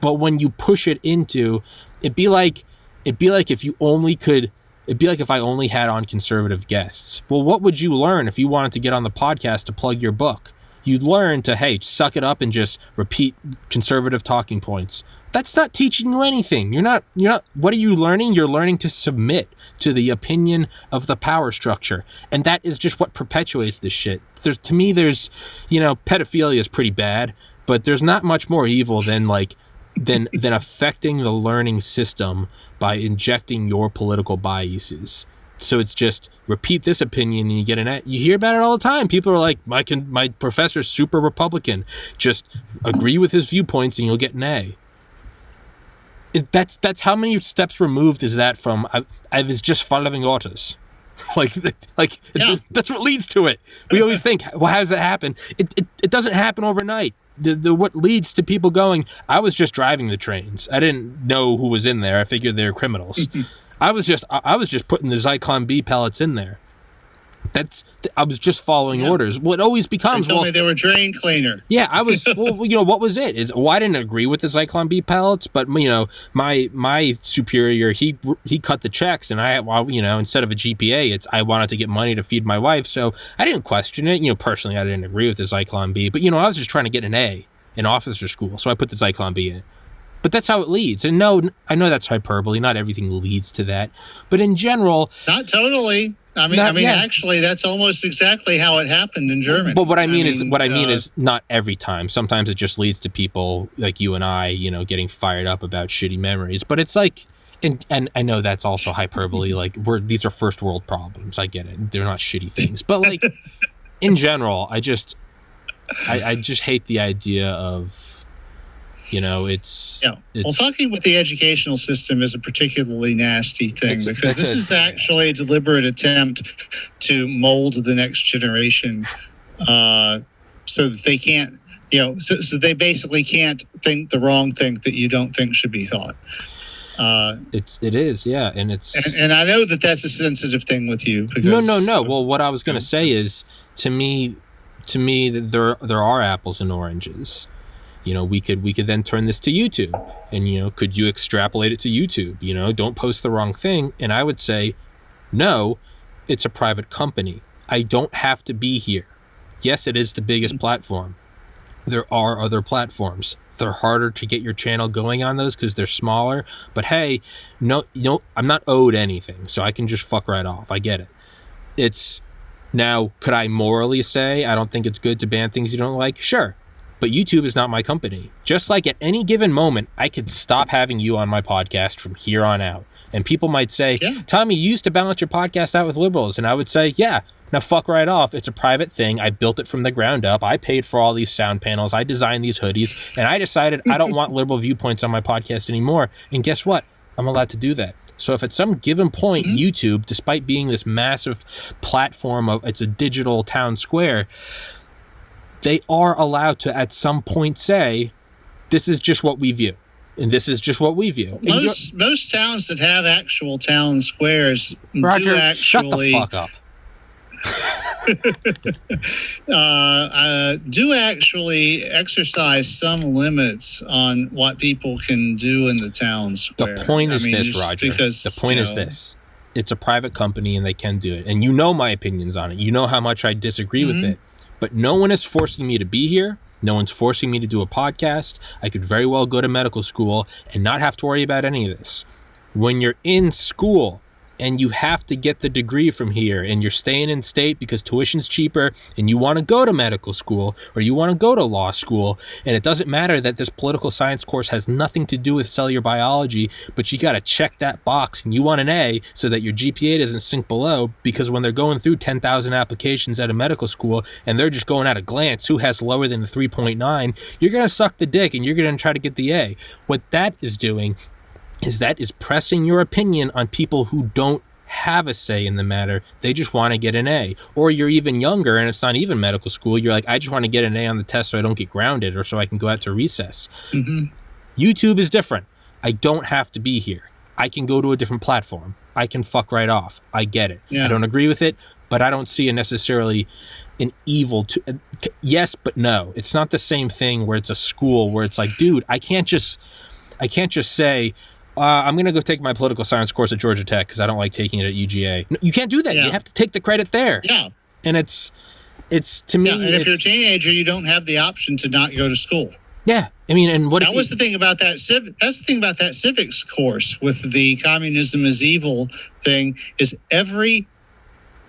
[SPEAKER 1] But when you push it into, it'd be like if you only could, it'd be like if I only had on conservative guests. Well, what would you learn if you wanted to get on the podcast to plug your book? You'd learn to, hey, suck it up and just repeat conservative talking points. That's not teaching you anything. You're not, what are you learning? You're learning to submit to the opinion of the power structure. And that is just what perpetuates this shit. To me, pedophilia is pretty bad, but there's not much more evil than affecting the learning system by injecting your political biases. So it's just repeat this opinion and you get an A. You hear about it all the time. People are like, my professor's super Republican. Just agree with his viewpoints and you'll get an A. That's how many steps removed is that from I was just following orders. That's what leads to it. We always think, well, how does that happen? It doesn't happen overnight. What leads to people going, I was just driving the trains. I didn't know who was in there. I figured they were criminals. I was just putting the Zyklon B pellets in there. I was just following orders. What always becomes,
[SPEAKER 2] they told me they were drain cleaner.
[SPEAKER 1] Yeah, I was. Well, what was it? I didn't agree with the Zyklon B pellets, but my superior, he cut the checks, and instead of a GPA, I wanted to get money to feed my wife, so I didn't question it. Personally, I didn't agree with the Zyklon B, but I was just trying to get an A in officer school, so I put the Zyklon B in. But that's how it leads. And no, I know that's hyperbole. Not everything leads to that, but in general,
[SPEAKER 2] not totally. Actually, that's almost exactly how it happened in Germany.
[SPEAKER 1] But what I mean is not every time. Sometimes it just leads to people like you and I, getting fired up about shitty memories. But it's like, and I know that's also hyperbole. Like these are first world problems. I get it. They're not shitty things. But like in general, I just hate the idea of. Well, fucking with the educational system is a particularly nasty thing because this is actually a deliberate attempt to mold the next generation so that they can't, so they basically can't think the wrong thing that you don't think should be thought. It is, yeah, and it's
[SPEAKER 2] and I know that's a sensitive thing with you. Because,
[SPEAKER 1] no. Well, what I was going to say is, to me, there are apples and oranges. We could then turn this to YouTube and, could you extrapolate it to YouTube? Don't post the wrong thing. And I would say, no, it's a private company. I don't have to be here. Yes, it is the biggest platform. There are other platforms. They're harder to get your channel going on those because they're smaller. But hey, no, I'm not owed anything. So I can just fuck right off. I get it. Now, could I morally say I don't think it's good to ban things you don't like? Sure. But YouTube is not my company. Just like at any given moment, I could stop having you on my podcast from here on out. And people might say, Tommy, you used to balance your podcast out with liberals. And I would say, yeah, now fuck right off. It's a private thing. I built it from the ground up. I paid for all these sound panels. I designed these hoodies. And I decided I don't want liberal viewpoints on my podcast anymore. And guess what? I'm allowed to do that. So if at some given point, YouTube, despite being this massive platform it's a digital town square, they are allowed to, at some point, say, this is just what we view. And this is just what we view.
[SPEAKER 2] Most towns that have actual town squares
[SPEAKER 1] Roger, shut the fuck up.
[SPEAKER 2] Do actually exercise some limits on what people can do in the town square.
[SPEAKER 1] The point is this, Roger. The point is this. It's a private company and they can do it. And my opinions on it. You know how much I disagree with it. But no one is forcing me to be here. No one's forcing me to do a podcast. I could very well go to medical school and not have to worry about any of this. When you're in school and you have to get the degree from here, and you're staying in state because tuition's cheaper, and you want to go to medical school or you want to go to law school, and it doesn't matter that this political science course has nothing to do with cellular biology, but you got to check that box, and you want an A so that your GPA doesn't sink below, because when they're going through 10,000 applications at a medical school and they're just going at a glance who has lower than a 3.9, you're going to suck the dick and you're going to try to get the A. What that is doing is that is pressing your opinion on people who don't have a say in the matter. They just want to get an A. Or you're even younger and it's not even medical school. You're like, I just want to get an A on the test so I don't get grounded or so I can go out to recess.
[SPEAKER 2] Mm-hmm.
[SPEAKER 1] YouTube is different. I don't have to be here. I can go to a different platform. I can fuck right off. I get it.
[SPEAKER 2] Yeah.
[SPEAKER 1] I don't agree with it, but I don't see it necessarily an evil to yes, but no. It's not the same thing where it's a school where it's like, dude, I can't just say, I'm going to go take my political science course at Georgia Tech because I don't like taking it at UGA. No, you can't do that. Yeah. You have to take the credit there.
[SPEAKER 2] Yeah.
[SPEAKER 1] And it's to me.
[SPEAKER 2] Yeah, and if you're a teenager, you don't have the option to not go to school.
[SPEAKER 1] Yeah. I mean, and what
[SPEAKER 2] that was the thing about that that's the thing about that civics course with the communism is evil thing, is every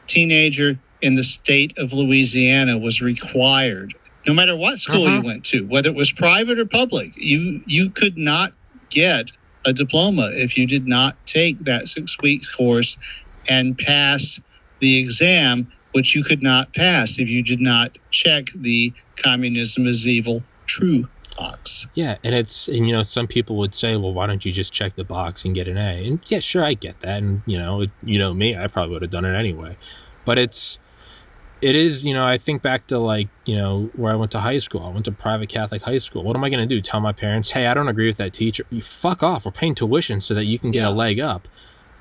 [SPEAKER 2] teenager in the state of Louisiana was required, no matter what school you went to, whether it was private or public, you could not get a diploma if you did not take that 6-week course and pass the exam, which you could not pass if you did not check the communism is evil true box.
[SPEAKER 1] Yeah, and some people would say, well, why don't you just check the box and get an A? And yeah, sure, I get that. And me, I probably would have done it anyway. But it is, I think back to where I went to high school. I went to private Catholic high school. What am I going to do? Tell my parents, hey, I don't agree with that teacher. You fuck off. We're paying tuition so that you can get a leg up.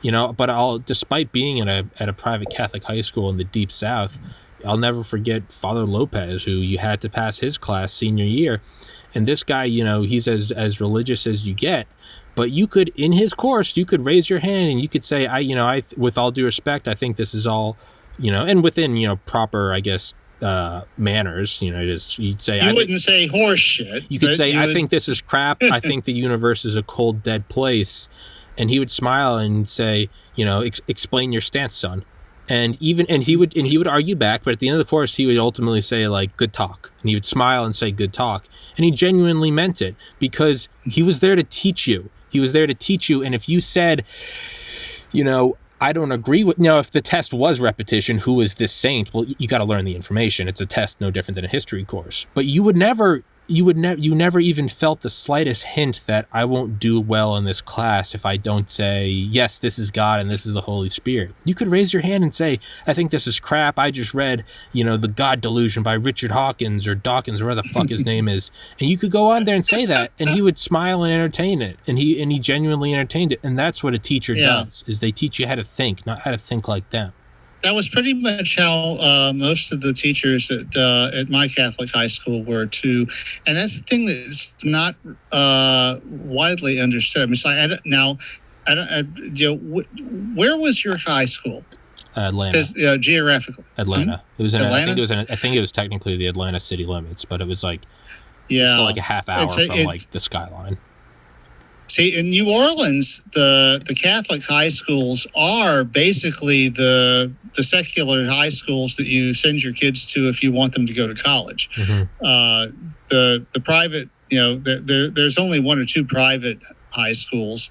[SPEAKER 1] But despite being at a private Catholic high school in the deep South, I'll never forget Father Lopez, who you had to pass his class senior year. And this guy, he's as religious as you get. But you could, in his course, you could raise your hand and you could say, I with all due respect, I think this is all, and within, proper, I guess, manners, you'd say...
[SPEAKER 2] You wouldn't say horse shit.
[SPEAKER 1] You could say, I think this is crap. I think the universe is a cold, dead place. And he would smile and say, explain your stance, son. And he would argue back, but at the end of the course, he would ultimately say, good talk. And he would smile and say, good talk. And he genuinely meant it because he was there to teach you. He was there to teach you. And if you said, I don't agree with, if the test was repetition, who is this saint? Well, you got to learn the information. It's a test no different than a history course. But you never even felt the slightest hint that I won't do well in this class if I don't say, yes, this is God and this is the Holy Spirit. You could raise your hand and say, I think this is crap. I just read, The God Delusion by Richard Hawkins or Dawkins, or whatever the fuck his name is. And you could go on there and say that, and he would smile and entertain it. And he genuinely entertained it. And that's what a teacher does, is they teach you how to think, not how to think like them.
[SPEAKER 2] That was pretty much how most of the teachers at my Catholic high school were too, and that's the thing that's not widely understood. I mean, it's like where was your high school?
[SPEAKER 1] Atlanta.
[SPEAKER 2] Geographically,
[SPEAKER 1] Atlanta. It was in.
[SPEAKER 2] Atlanta?
[SPEAKER 1] I think it was technically the Atlanta city limits, but it was still a half hour from the skyline.
[SPEAKER 2] See, in New Orleans, the Catholic high schools are basically the secular high schools that you send your kids to if you want them to go to college. Mm-hmm. The private, there's only one or two private high schools.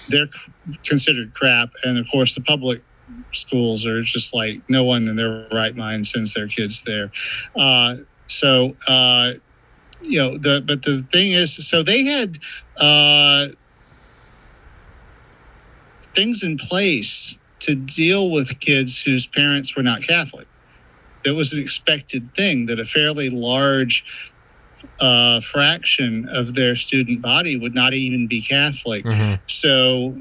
[SPEAKER 2] They're considered crap, and of course, the public schools are just like no one in their right mind sends their kids there. But the thing is, so they had things in place to deal with kids whose parents were not Catholic. It was an expected thing that a fairly large fraction of their student body would not even be Catholic. Mm-hmm. So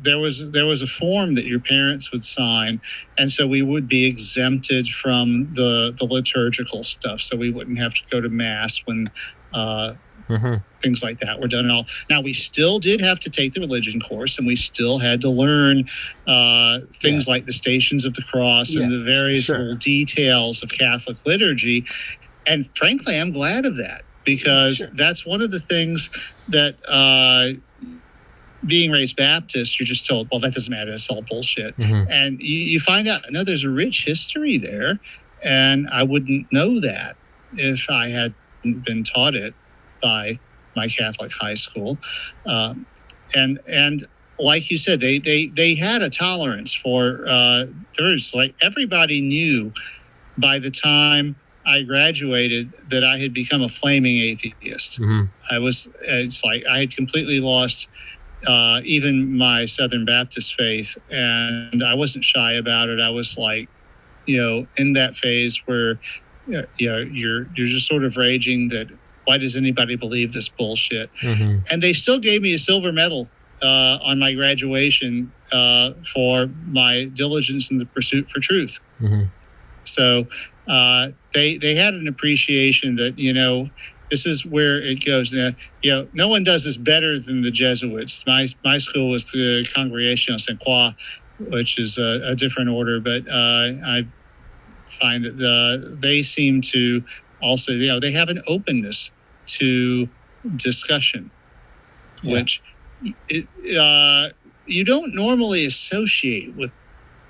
[SPEAKER 2] there was a form that your parents would sign, and so we would be exempted from the liturgical stuff. So we wouldn't have to go to mass when things like that were done at all. Now, we still did have to take the religion course, and we still had to learn things like the Stations of the Cross and the various little details of Catholic liturgy. And frankly, I'm glad of that, because that's one of the things that being raised Baptist, you're just told, well, that doesn't matter. That's all bullshit.
[SPEAKER 1] Mm-hmm.
[SPEAKER 2] And you find out, no, there's a rich history there. And I wouldn't know that if I hadn't been taught it by my Catholic high school. And like you said, they had a tolerance for, there's like, everybody knew by the time I graduated that I had become a flaming atheist.
[SPEAKER 1] Mm-hmm.
[SPEAKER 2] It's like I had completely lost even my Southern Baptist faith, and I wasn't shy about it. I was like, in that phase where, you're just sort of raging that, why does anybody believe this bullshit?
[SPEAKER 1] Mm-hmm.
[SPEAKER 2] And they still gave me a silver medal on my graduation for my diligence in the pursuit for truth.
[SPEAKER 1] Mm-hmm.
[SPEAKER 2] So they had an appreciation that, this is where it goes. No one does this better than the Jesuits. My school was the Congregation of Saint Croix, which is a different order, but I find that they seem to also, they have an openness to discussion, which you don't normally associate with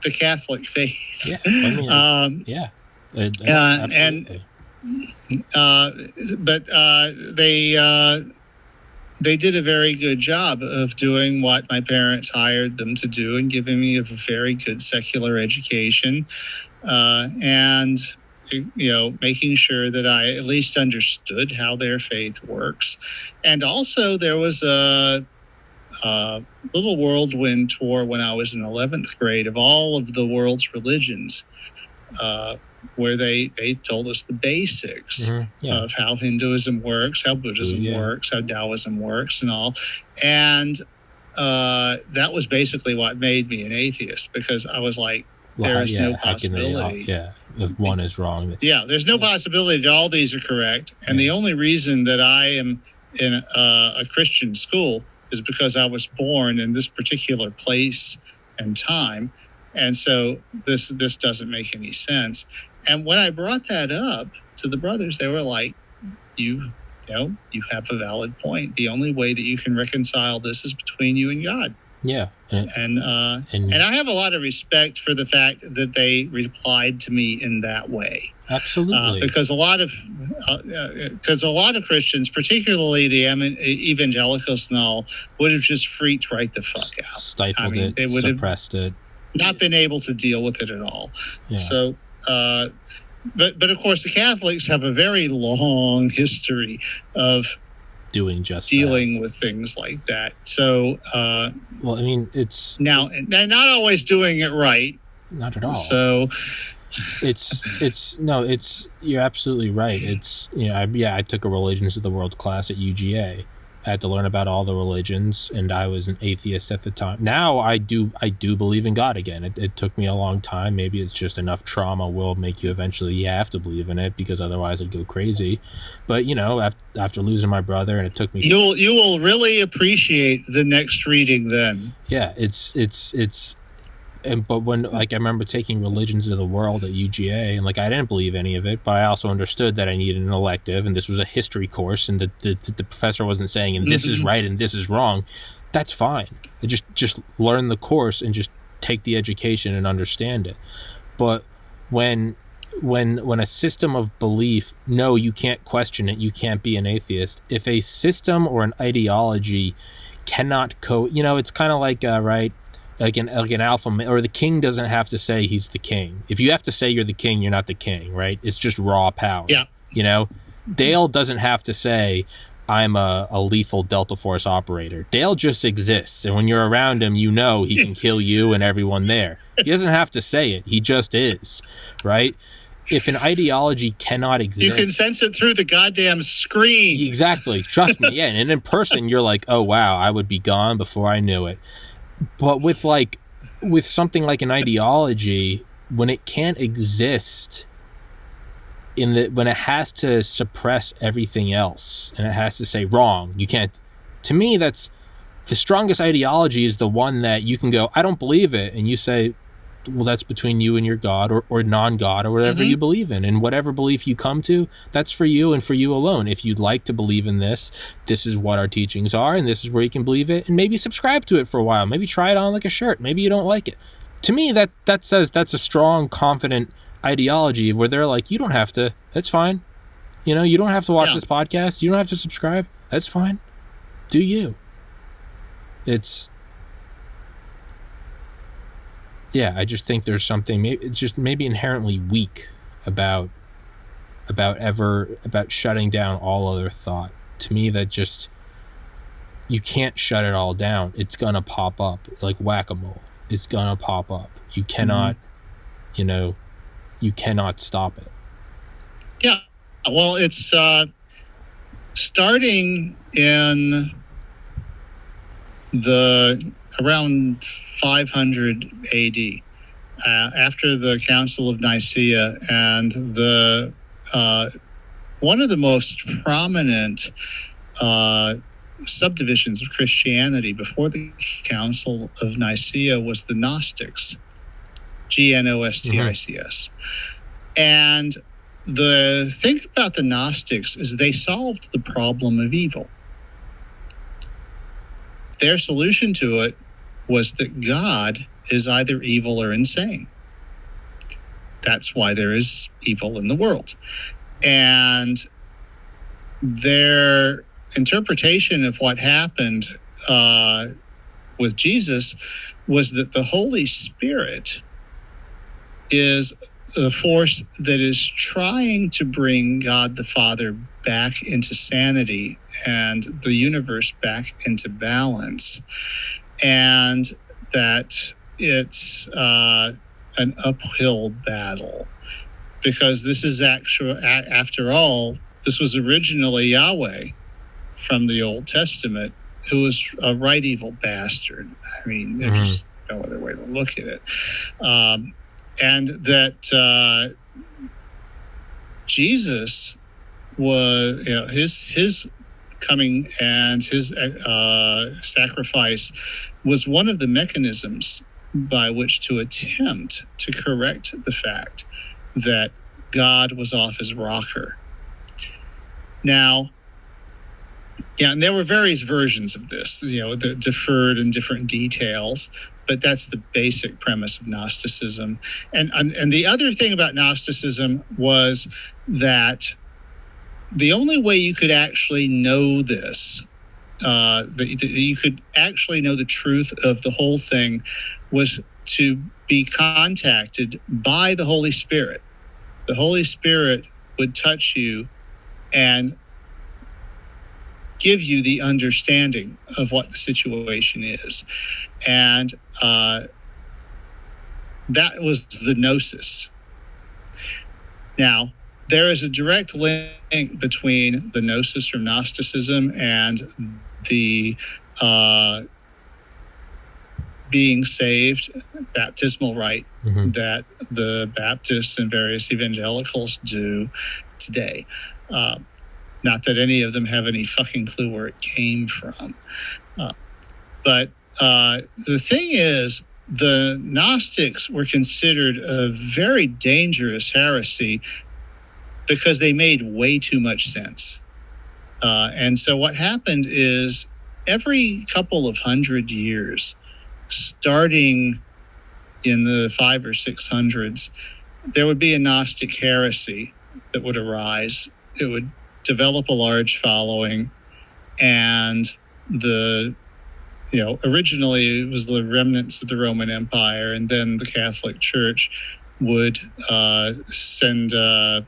[SPEAKER 2] the Catholic faith.
[SPEAKER 1] Yeah, I mean, absolutely.
[SPEAKER 2] But they did a very good job of doing what my parents hired them to do and giving me a very good secular education, and making sure that I at least understood how their faith works. And also there was a little whirlwind tour when I was in 11th grade of all of the world's religions, where they told us the basics of how Hinduism works, how Buddhism works, how Taoism works, and all. And that was basically what made me an atheist, because I was like, there is no possibility.
[SPEAKER 1] If one is wrong.
[SPEAKER 2] There's no possibility that all these are correct. And the only reason that I am in a Christian school is because I was born in this particular place and time. And so this doesn't make any sense. And when I brought that up to the brothers, they were like, you have a valid point. The only way that you can reconcile this is between you and God.
[SPEAKER 1] Yeah.
[SPEAKER 2] And I have a lot of respect for the fact that they replied to me in that way.
[SPEAKER 1] Absolutely.
[SPEAKER 2] Because a lot of Christians, particularly the evangelicals and all, would have just freaked right the fuck out.
[SPEAKER 1] Stifled it,
[SPEAKER 2] they would
[SPEAKER 1] suppressed it.
[SPEAKER 2] Not been able to deal with it at all.
[SPEAKER 1] Yeah.
[SPEAKER 2] So, but of course, the Catholics have a very long history of
[SPEAKER 1] doing just
[SPEAKER 2] dealing with things like that. So,
[SPEAKER 1] well, I mean, it's
[SPEAKER 2] now they're not always doing it right.
[SPEAKER 1] Not at all.
[SPEAKER 2] So,
[SPEAKER 1] you're absolutely right. It's I took a Religions of the World class at UGA. I had to learn about all the religions, and I was an atheist at the time. Now I do believe in God again. It took me a long time. Maybe it's just enough trauma will make you eventually have to believe in it, because otherwise I'd go crazy. But after losing my brother, and it took me.
[SPEAKER 2] You will really appreciate the next reading then.
[SPEAKER 1] Yeah, but when I remember taking Religions of the World at UGA, and I didn't believe any of it, but I also understood that I needed an elective, and this was a history course, and the professor wasn't saying, and this is right and this is wrong. That's fine. Just learn the course and just take the education and understand it. But when a system of belief, no, you can't question it, you can't be an atheist. If a system or an ideology cannot it's kind of like right. Like an alpha, or the king doesn't have to say he's the king. If you have to say you're the king, you're not the king, right? It's just raw power.
[SPEAKER 2] Yeah.
[SPEAKER 1] Dale doesn't have to say I'm a lethal Delta Force operator. Dale just exists, and when you're around him, he can kill you and everyone there. He doesn't have to say it. He just is, right? If an ideology cannot exist,
[SPEAKER 2] you can sense it through the goddamn screen.
[SPEAKER 1] Exactly. Trust me. Yeah, and in person, you're like, oh wow, I would be gone before I knew it. But with something like an ideology, when it can't exist when it has to suppress everything else, and it has to say wrong, you can't. To me, that's the strongest ideology is the one that you can go, I don't believe it, and you say, well, that's between you and your God, or non-God, or whatever you believe in. And whatever belief you come to, that's for you and for you alone. If you'd like to believe in this is what our teachings are, and this is where you can believe it, and maybe subscribe to it for a while. Maybe try it on like a shirt. Maybe you don't like it. To me, that says that's a strong, confident ideology where they're like, you don't have to. That's fine. You know, you don't have to watch this podcast. You don't have to subscribe. That's fine. Do you. It's... Yeah, I just think there's something maybe inherently weak about shutting down all other thought. To me, that just, you can't shut it all down. It's gonna pop up like whack-a-mole. It's gonna pop up. You cannot, you cannot stop it.
[SPEAKER 2] Yeah, well, it's starting in around 500 AD, after the Council of Nicaea, and one of the most prominent subdivisions of Christianity before the Council of Nicaea was the Gnostics, Gnostics. And the thing about the Gnostics is they solved the problem of evil. Their solution to it was that God is either evil or insane. That's why there is evil in the world. And their interpretation of what happened with Jesus was that the Holy Spirit is the force that is trying to bring God the Father back into sanity and the universe back into balance, and that it's an uphill battle, because this is after all, this was originally Yahweh from the Old Testament, who was a right evil bastard. I mean, there's just no other way to look at it. And that Jesus was, his coming and his sacrifice was one of the mechanisms by which to attempt to correct the fact that God was off his rocker. Now, and there were various versions of this, that differed in different details, but that's the basic premise of Gnosticism. And the other thing about Gnosticism was that the only way you could actually know this, that you could actually know the truth of the whole thing, was to be contacted by the Holy Spirit. The Holy Spirit would touch you and give you the understanding of what the situation is. And that was the gnosis. Now, there is a direct link between the gnosis from Gnosticism and the being saved baptismal rite that the Baptists and various evangelicals do today. Not that any of them have any fucking clue where it came from. But the thing is, the Gnostics were considered a very dangerous heresy because they made way too much sense. And so what happened is, every couple of 100 years, starting in the 500s or 600s, there would be a Gnostic heresy that would arise. It would develop a large following, and originally it was the remnants of the Roman Empire, and then the Catholic Church would send a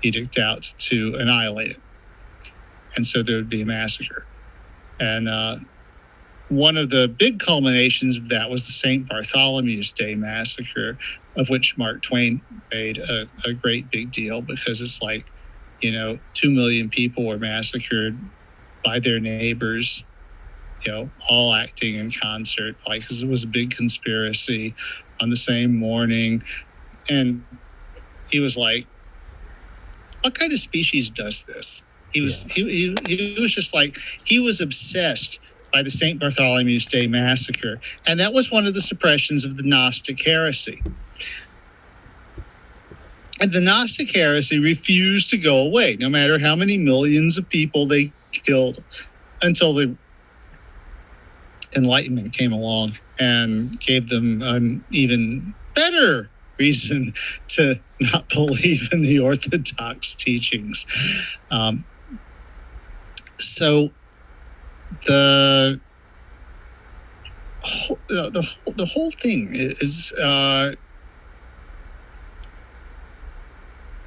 [SPEAKER 2] edict out to annihilate it, and so there would be a massacre. And one of the big culminations of that was the St. Bartholomew's Day massacre, of which Mark Twain made a great big deal, because it's like, 2 million people were massacred by their neighbors, all acting in concert, because it was a big conspiracy on the same morning. And he was like, what kind of species does this? He was just like, he was obsessed by the St. Bartholomew's Day massacre. And that was one of the suppressions of the Gnostic heresy. And the Gnostic heresy refused to go away, no matter how many millions of people they killed, until the Enlightenment came along and gave them an even better reason to not believe in the Orthodox teachings. So the whole thing is,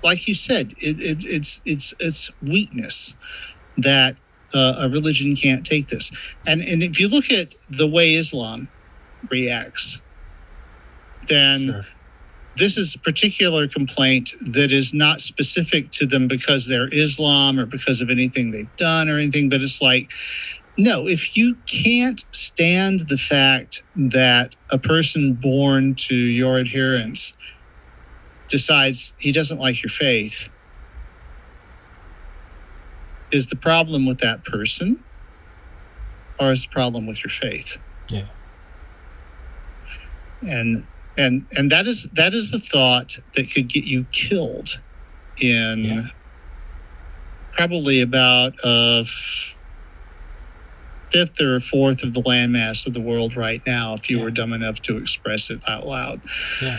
[SPEAKER 2] like you said, it's weakness that a religion can't take this. And if you look at the way Islam reacts, then
[SPEAKER 1] Sure.
[SPEAKER 2] this is a particular complaint that is not specific to them because they're Islam or because of anything they've done or anything, but it's like, no, if you can't stand the fact that a person born to your adherence decides he doesn't like your faith, is the problem with that person or is the problem with your faith?
[SPEAKER 1] Yeah.
[SPEAKER 2] And that is the thought that could get you killed in probably about a fifth or a fourth of the landmass of the world right now, if you were dumb enough to express it out loud.
[SPEAKER 1] Yeah.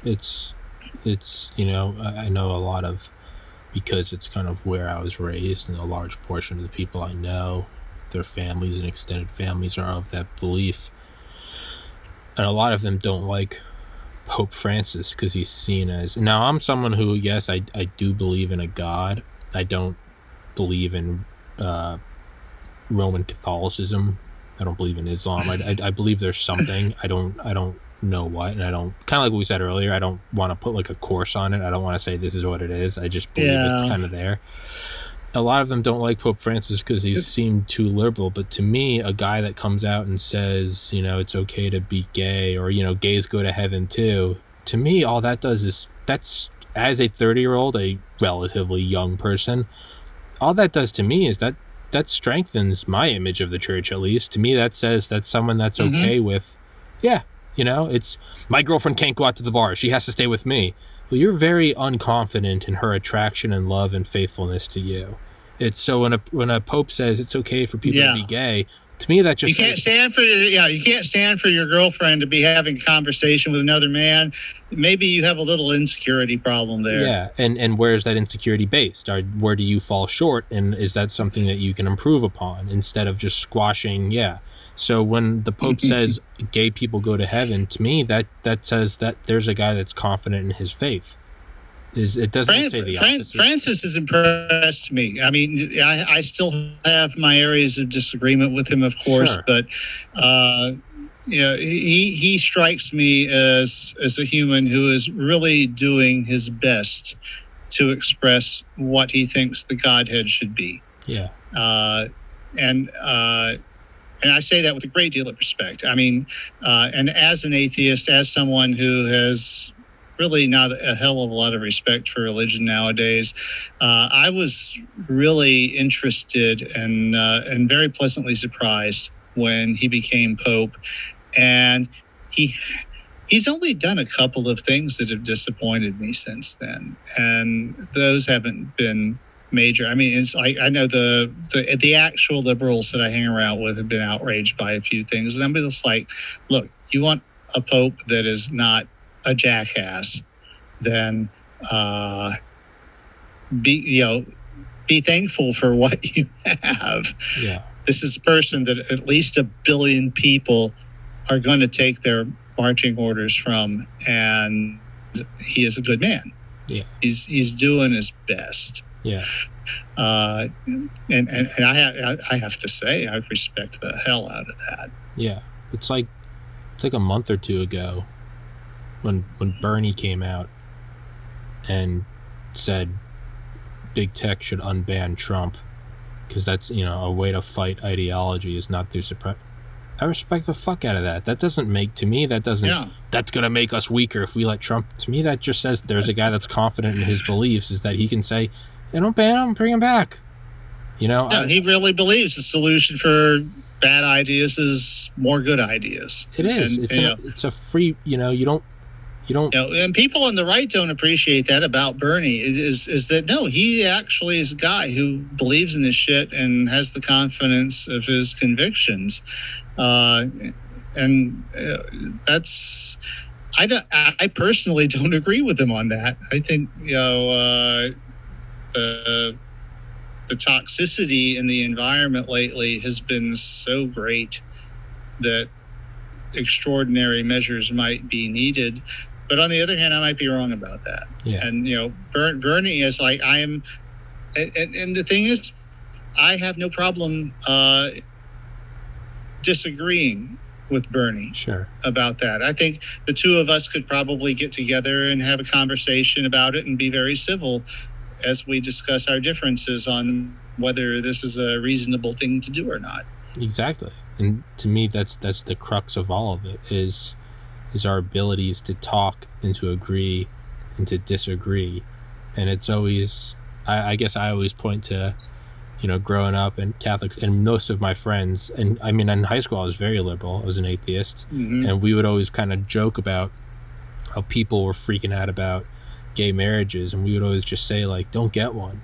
[SPEAKER 1] It's you know, I know a lot of, because it's kind of where I was raised, and a large portion of the people I know, their families and extended families are of that belief. And a lot of them don't like Pope Francis because he's seen as... Now, I'm someone who, yes, I do believe in a God. I don't believe in Roman Catholicism. I don't believe in Islam. I believe there's something. I don't know what, and I don't... Kind of like what we said earlier, I don't want to put like a course on it. I don't want to say this is what it is. I just believe it's kind of there. A lot of them don't like Pope Francis because he seemed too liberal, but to me, a guy that comes out and says, you know, it's okay to be gay, or, you know, gays go to heaven too, to me, all that does is, that's, as a 30-year-old, a relatively young person, all that does to me is that strengthens my image of the church, at least. To me, that says that's someone that's okay with, you know, it's, my girlfriend can't go out to the bar, she has to stay with me. Well, you're very unconfident in her attraction and love and faithfulness to you. It's so when a pope says it's okay for people to be gay, to me that just
[SPEAKER 2] you can't stand for you can't stand for your girlfriend to be having a conversation with another man. Maybe you have a little insecurity problem there.
[SPEAKER 1] Yeah, and where is that insecurity based? Or where do you fall short? And is that something that you can improve upon instead of just squashing? Yeah. So when the Pope says gay people go to heaven, to me that says that there's a guy that's confident in his faith. It doesn't say the opposite.
[SPEAKER 2] Francis has impressed me. I mean, I still have my areas of disagreement with him, of course, but you know, he strikes me as a human who is really doing his best to express what he thinks the Godhead should be.
[SPEAKER 1] Yeah.
[SPEAKER 2] And I say that with a great deal of respect. I mean, and as an atheist, as someone who has really not a hell of a lot of respect for religion nowadays, I was really interested and very pleasantly surprised when he became Pope. And he's only done a couple of things that have disappointed me since then. And those haven't been major. I mean, it's I know the actual liberals that I hang around with have been outraged by a few things, and I'm just like, look, you want a pope that is not a jackass, then be thankful for what you have.
[SPEAKER 1] Yeah,
[SPEAKER 2] this is a person that at least 1 billion people are going to take their marching orders from, and he is a good man.
[SPEAKER 1] Yeah,
[SPEAKER 2] he's doing his best.
[SPEAKER 1] Yeah.
[SPEAKER 2] And I have to say, I respect the hell out of that.
[SPEAKER 1] Yeah. It's like a month or two ago when Bernie came out and said big tech should unban Trump because that's, you know, a way to fight ideology is not through suppress. I respect the fuck out of that. That doesn't make, to me, that's going to make us weaker if we let Trump. To me, that just says there's a guy that's confident in his beliefs, is that he can say, don't ban him, bring him back. You know,
[SPEAKER 2] he really believes the solution for bad ideas is more good ideas.
[SPEAKER 1] It is. It's a free. You don't.
[SPEAKER 2] And people on the right don't appreciate that about Bernie. Is that no? He actually is a guy who believes in this shit and has the confidence of his convictions, and that's. I personally don't agree with him on that. I think the toxicity in the environment lately has been so great that extraordinary measures might be needed. But on the other hand, I might be wrong about that.
[SPEAKER 1] Yeah.
[SPEAKER 2] And Bernie is like I am, and the thing is, I have no problem disagreeing with Bernie about that. I think the two of us could probably get together and have a conversation about it and be very civil as we discuss our differences on whether this is a reasonable thing to do or not.
[SPEAKER 1] Exactly. And to me, that's the crux of all of it is our abilities to talk and to agree and to disagree. And it's always, I guess I always point to, growing up and Catholics and most of my friends, and I mean, in high school, I was very liberal. I was an atheist. Mm-hmm. And we would always kind of joke about how people were freaking out about gay marriages. And we would always just say, like, don't get one.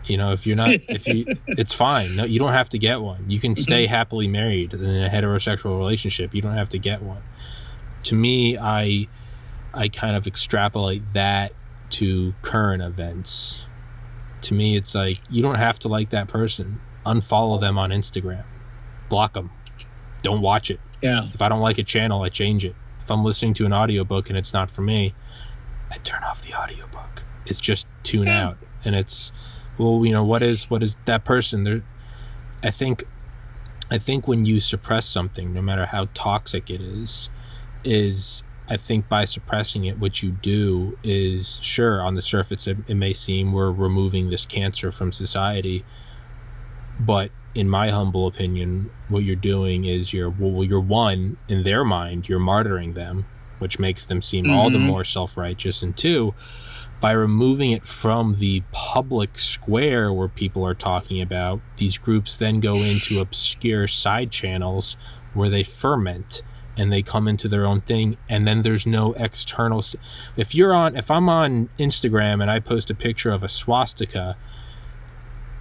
[SPEAKER 1] If you're not, it's fine. No, you don't have to get one. You can stay happily married in a heterosexual relationship. You don't have to get one. To me, I kind of extrapolate that to current events. To me, it's like, you don't have to like that person. Unfollow them on Instagram. Block them. Don't watch it.
[SPEAKER 2] Yeah.
[SPEAKER 1] If I don't like a channel, I change it. If I'm listening to an audiobook and it's not for me, I turn off the audiobook. It's just tune out. And it's, well, what is that person? I think when you suppress something, no matter how toxic it is I think by suppressing it, what you do is, sure, on the surface it may seem we're removing this cancer from society, but in my humble opinion, what you're doing is you're one, in their mind, you're martyring them, which makes them seem all the more self-righteous, and two, by removing it from the public square where people are talking about, these groups then go into obscure side channels where they ferment and they come into their own thing, and then there's no external. If I'm on Instagram and I post a picture of a swastika,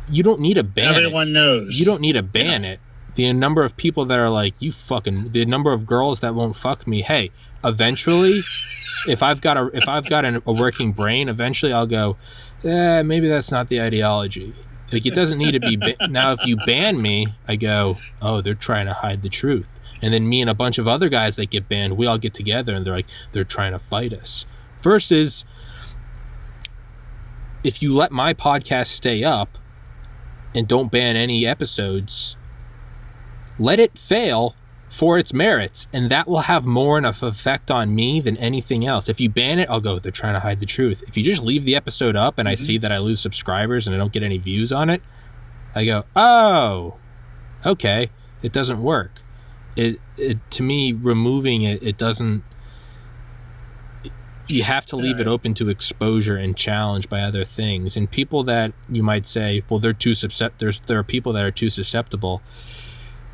[SPEAKER 1] you don't need to ban it.
[SPEAKER 2] Everyone knows.
[SPEAKER 1] You don't need to ban it. The number of people that are like, the number of girls that won't fuck me. Hey, eventually, if I've got a working brain, eventually I'll go, maybe that's not the ideology. Like, it doesn't need to be. Now, if you ban me, I go, oh, they're trying to hide the truth. And then me and a bunch of other guys that get banned, we all get together and they're like, they're trying to fight us. Versus, if you let my podcast stay up and don't ban any episodes, let it fail for its merits, and that will have more enough effect on me than anything else. If you ban it, I'll go, they're trying to hide the truth. If you just leave the episode up and I see that I lose subscribers and I don't get any views on it, I go, oh, okay, it doesn't work. It to me, removing it doesn't. You have to leave it open to exposure and challenge by other things. And people that you might say, well, they're too susceptible. There are people that are too susceptible.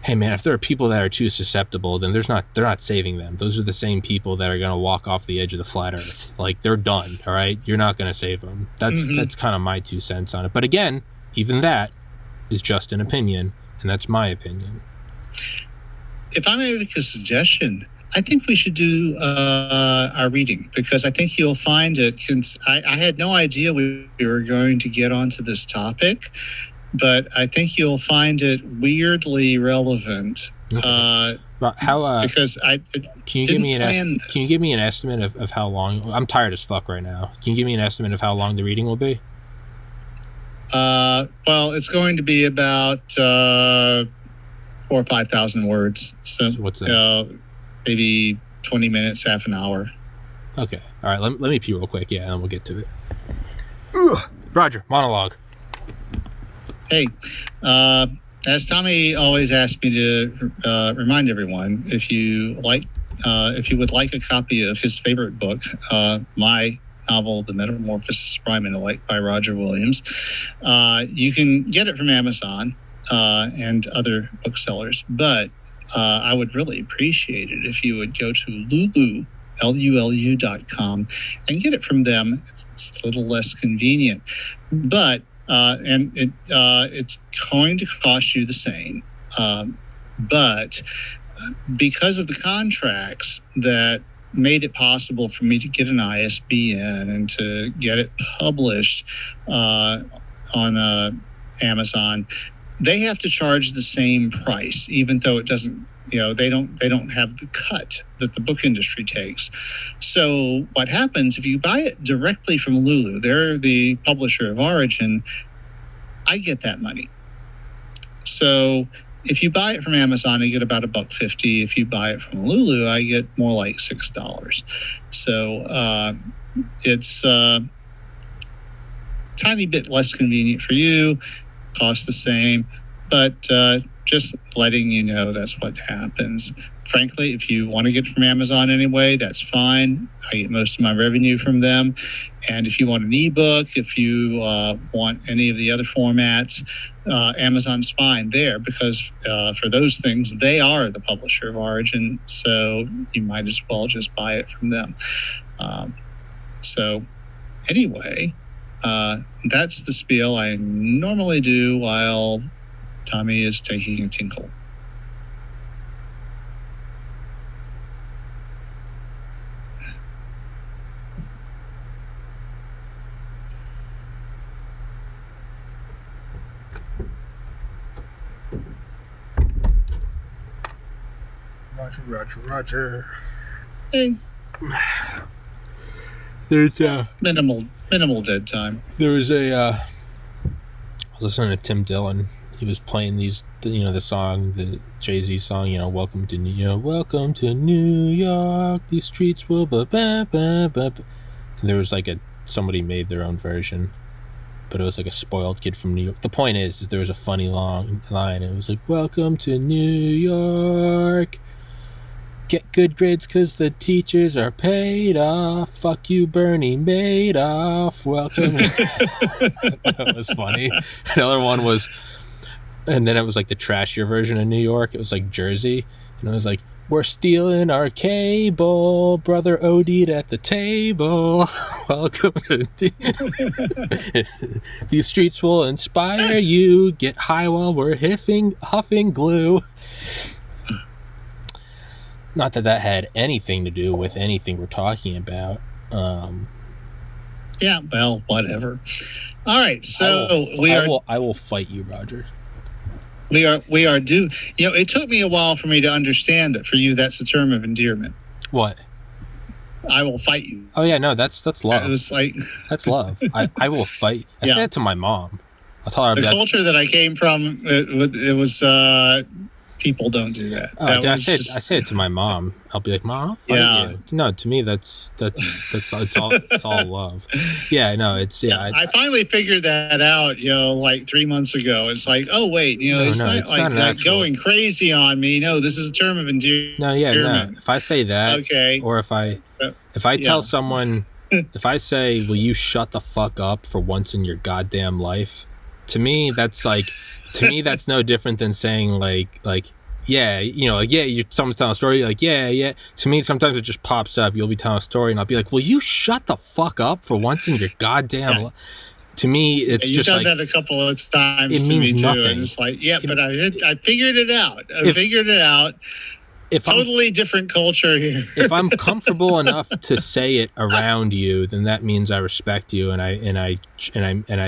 [SPEAKER 1] Hey man, if there are people that are too susceptible, then they're not saving them. Those are the same people that are going to walk off the edge of the flat earth. Like, they're done. All right, you're not going to save them. That's kind of my 2 cents on it. But again, even that is just an opinion, and that's my opinion.
[SPEAKER 2] If I may make a suggestion, I think we should do our reading, because I think you'll find it. I had no idea we were going to get onto this topic, but I think you'll find it weirdly relevant. Because I
[SPEAKER 1] can you give me an estimate of how long? I'm tired as fuck right now. Can you give me an estimate of how long the reading will be?
[SPEAKER 2] Well, it's going to be about 4,000 or 5,000 words. So
[SPEAKER 1] what's that?
[SPEAKER 2] Maybe 20 minutes, half an hour.
[SPEAKER 1] Okay. All right. Let me pee real quick. Yeah, and then we'll get to it. Ugh. Roger, monologue.
[SPEAKER 2] Hey, as Tommy always asks me to remind everyone, if you would like a copy of his favorite book, my novel, The Metamorphosis of Prime Intellect by Roger Williams, you can get it from Amazon. and other booksellers. But I would really appreciate it if you would go to Lulu, LULU.com, and get it from them. It's a little less convenient, but it's going to cost you the same. But because of the contracts that made it possible for me to get an ISBN and to get it published on Amazon, they have to charge the same price, even though it doesn't. They don't have the cut that the book industry takes. So what happens if you buy it directly from Lulu? They're the publisher of origin. I get that money. So if you buy it from Amazon, I get about $1.50. If you buy it from Lulu, I get more like $6. So it's a tiny bit less convenient for you, costs the same, but just letting you know that's what happens. Frankly, if you want to get it from Amazon anyway, that's fine. I get most of my revenue from them. And if you want an ebook, if you want any of the other formats, Amazon's fine there, because for those things, they are the publisher of origin. So you might as well just buy it from them. So anyway, that's the spiel I normally do while Tommy is taking a tinkle.
[SPEAKER 1] Roger.
[SPEAKER 2] Hey.
[SPEAKER 1] There's
[SPEAKER 2] minimal dead time.
[SPEAKER 1] There was I was listening to Tim Dillon. He was playing these, the song, the Jay-Z song, welcome to New York, welcome to New York, these streets will ba ba ba ba. And there was like somebody made their own version, but it was like a spoiled kid from New York. The point is there was a funny long line. It was like, welcome to New York, get good grades cause the teachers are paid off, fuck you Bernie Madoff, welcome. That was funny. Another one was, and then it was like the trashier version of New York. It was like Jersey, and it was like, we're stealing our cable, brother OD'd at the table, welcome to these streets will inspire you, get high while we're huffing glue. Not that had anything to do with anything we're talking about.
[SPEAKER 2] Yeah, well, whatever. All right, so
[SPEAKER 1] I will fight you, Roger.
[SPEAKER 2] We are due. It took me a while for me to understand that for you, that's a term of endearment.
[SPEAKER 1] What?
[SPEAKER 2] I will fight you.
[SPEAKER 1] Oh yeah, no, that's love.
[SPEAKER 2] It was like
[SPEAKER 1] that's love. I will fight. I said it to my mom. I'll tell her
[SPEAKER 2] the culture that I came from. It was people don't do that.
[SPEAKER 1] I say it to my mom. I'll be like, Mom, I'll fight you. No, to me that's it's all love. Yeah, no, it's
[SPEAKER 2] I finally figured that out. Like 3 months ago. It's like, oh wait, it's not going crazy on me. No, this is a term of endearment.
[SPEAKER 1] No, no. If I say that,
[SPEAKER 2] okay,
[SPEAKER 1] or if I tell someone, if I say, will you shut the fuck up for once in your goddamn life? To me, that's no different than saying someone's telling a story, like, yeah. To me, sometimes it just pops up. You'll be telling a story, and I'll be like, will you shut the fuck up for once in your goddamn life? To me, it's just like...
[SPEAKER 2] You've done that a couple of times
[SPEAKER 1] it
[SPEAKER 2] to
[SPEAKER 1] means
[SPEAKER 2] me, too.
[SPEAKER 1] nothing.
[SPEAKER 2] And it's like, but I figured it out. Figured it out. Totally different culture here.
[SPEAKER 1] If I'm comfortable enough to say it around you, then that means I respect you and I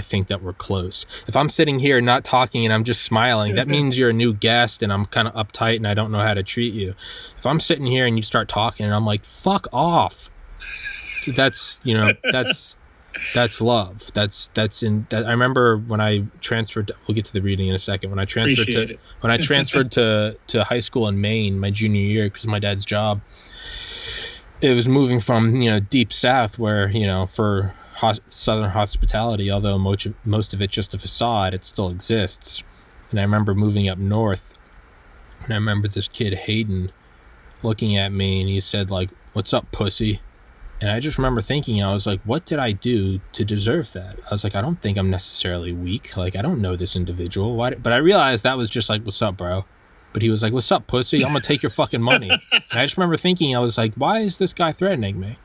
[SPEAKER 1] think that we're close. If I'm sitting here not talking and I'm just smiling, that means you're a new guest and I'm kind of uptight and I don't know how to treat you. If I'm sitting here and you start talking and I'm like, fuck off, that's love. I remember when I transferred. We'll get to the reading in a second. When I transferred to high school in Maine, my junior year, because of my dad's job, it was moving from deep south, where for southern hospitality, although most of it's just a facade, it still exists. And I remember moving up north, and I remember this kid Hayden looking at me, and he said, like, "What's up, pussy?" And I just remember thinking, I was like, what did I do to deserve that? I was like, I don't think I'm necessarily weak. Like, I don't know this individual. But I realized that was just like, what's up, bro? But he was like, what's up, pussy? I'm going to take your fucking money. And I just remember thinking, I was like, why is this guy threatening me?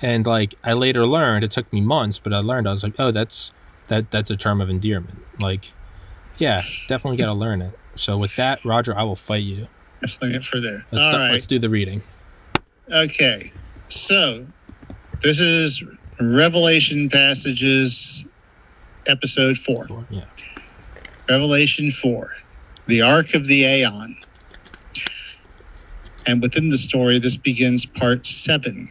[SPEAKER 1] And like, I later learned, it took me months, but I learned, I was like, oh, that's a term of endearment. Like, yeah, definitely got to learn it. So with that, Roger, I will fight you.
[SPEAKER 2] For there.
[SPEAKER 1] Let's do the reading.
[SPEAKER 2] Okay. So this is Revelation Passages, episode 4.
[SPEAKER 1] Yeah.
[SPEAKER 2] Revelation 4, the Ark of the Aeon. And within the story, this begins part 7.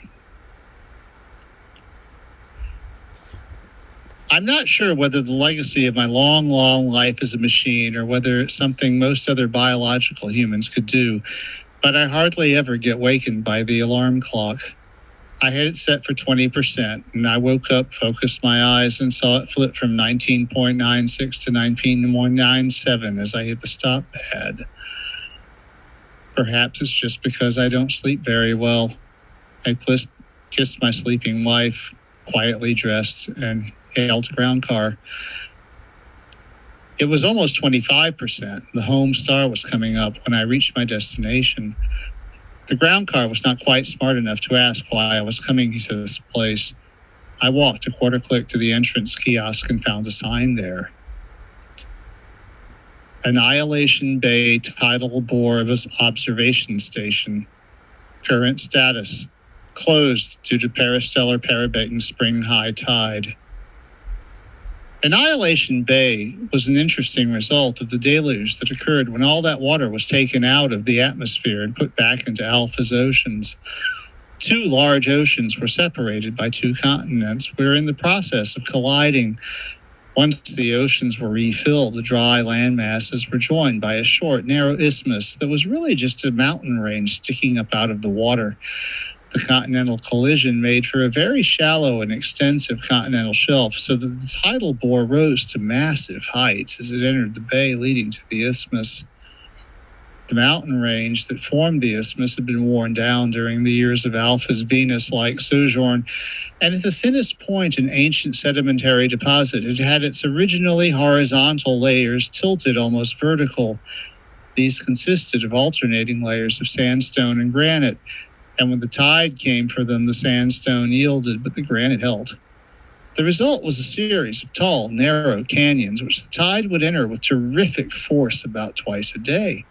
[SPEAKER 2] I'm not sure whether the legacy of my long, long life as a machine or whether it's something most other biological humans could do, but I hardly ever get wakened by the alarm clock. I had it set for 20%, and I woke up, focused my eyes, and saw it flip from 19.96 to 19.97 as I hit the stop pad. Perhaps it's just because I don't sleep very well. I kissed my sleeping wife, quietly dressed, and hailed a ground car. It was almost 25%. The home star was coming up when I reached my destination. The ground car was not quite smart enough to ask why I was coming to this place. I walked a quarter click to the entrance kiosk and found a sign there. Annihilation Bay Tidal Bore Observation Station. Current status: closed due to peristellar parabating spring high tide. Annihilation Bay was an interesting result of the deluge that occurred when all that water was taken out of the atmosphere and put back into Alpha's oceans. 2 large oceans were separated by 2 continents. We were in the process of colliding. Once the oceans were refilled, the dry land masses were joined by a short, narrow isthmus that was really just a mountain range sticking up out of the water. The continental collision made for a very shallow and extensive continental shelf, so that the tidal bore rose to massive heights as it entered the bay leading to the isthmus. The mountain range that formed the isthmus had been worn down during the years of Alpha's Venus-like sojourn, and at the thinnest point, an ancient sedimentary deposit had had its originally horizontal layers tilted almost vertical. These consisted of alternating layers of sandstone and granite, and when the tide came for them, the sandstone yielded, but the granite held. The result was a series of tall, narrow canyons, which the tide would enter with terrific force about twice a day.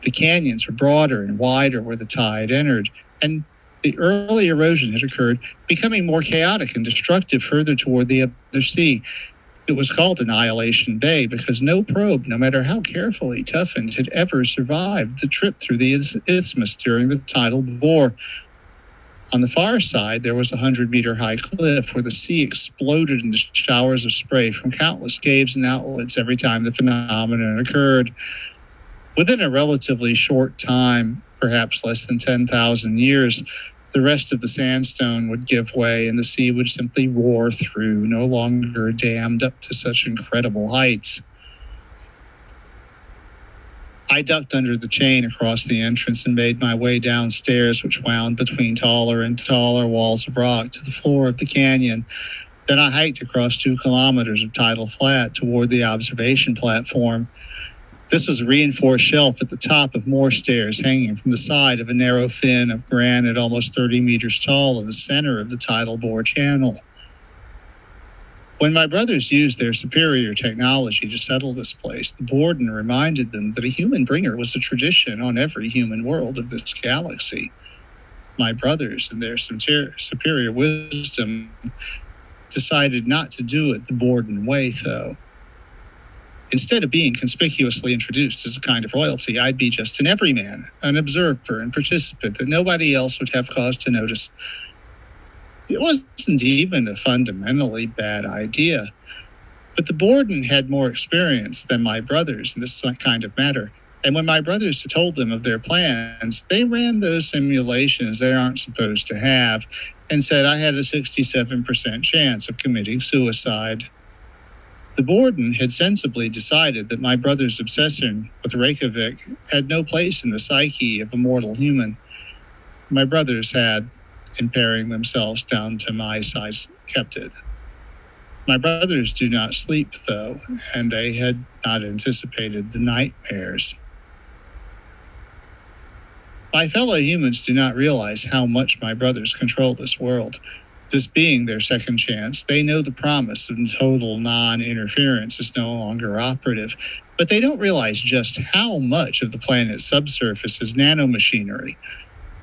[SPEAKER 2] The canyons were broader and wider where the tide entered, and the early erosion had occurred, becoming more chaotic and destructive further toward the other sea. It was called Annihilation Bay because no probe, no matter how carefully toughened, had ever survived the trip through the isthmus during the tidal bore. On the far side, there was a 100-meter-high cliff where the sea exploded into showers of spray from countless caves and outlets every time the phenomenon occurred. Within a relatively short time, perhaps less than 10,000 years, the rest of the sandstone would give way and the sea would simply roar through, no longer dammed up to such incredible heights. I ducked under the chain across the entrance and made my way downstairs, which wound between taller and taller walls of rock to the floor of the canyon. Then I hiked across 2 kilometers of tidal flat toward the observation platform. This was a reinforced shelf at the top of more stairs hanging from the side of a narrow fin of granite almost 30 meters tall in the center of the tidal bore channel. When my brothers used their superior technology to settle this place, the warden reminded them that a human bringer was a tradition on every human world of this galaxy. My brothers, in their superior wisdom, decided not to do it the Borden way, though. Instead of being conspicuously introduced as a kind of royalty, I'd be just an everyman, an observer and participant that nobody else would have cause to notice. It wasn't even a fundamentally bad idea, but the Borden had more experience than my brothers in this kind of matter, and when my brothers told them of their plans, they ran those simulations they aren't supposed to have and said I had a 67% chance of committing suicide. The Borden had sensibly decided that my brother's obsession with Reykjavik had no place in the psyche of a mortal human. My brothers had, and paring themselves down to my size kept it. My brothers do not sleep, though, and they had not anticipated the nightmares. My fellow humans do not realize how much my brothers control this world. This being their second chance, they know the promise of total non-interference is no longer operative, but they don't realize just how much of the planet's subsurface is nanomachinery.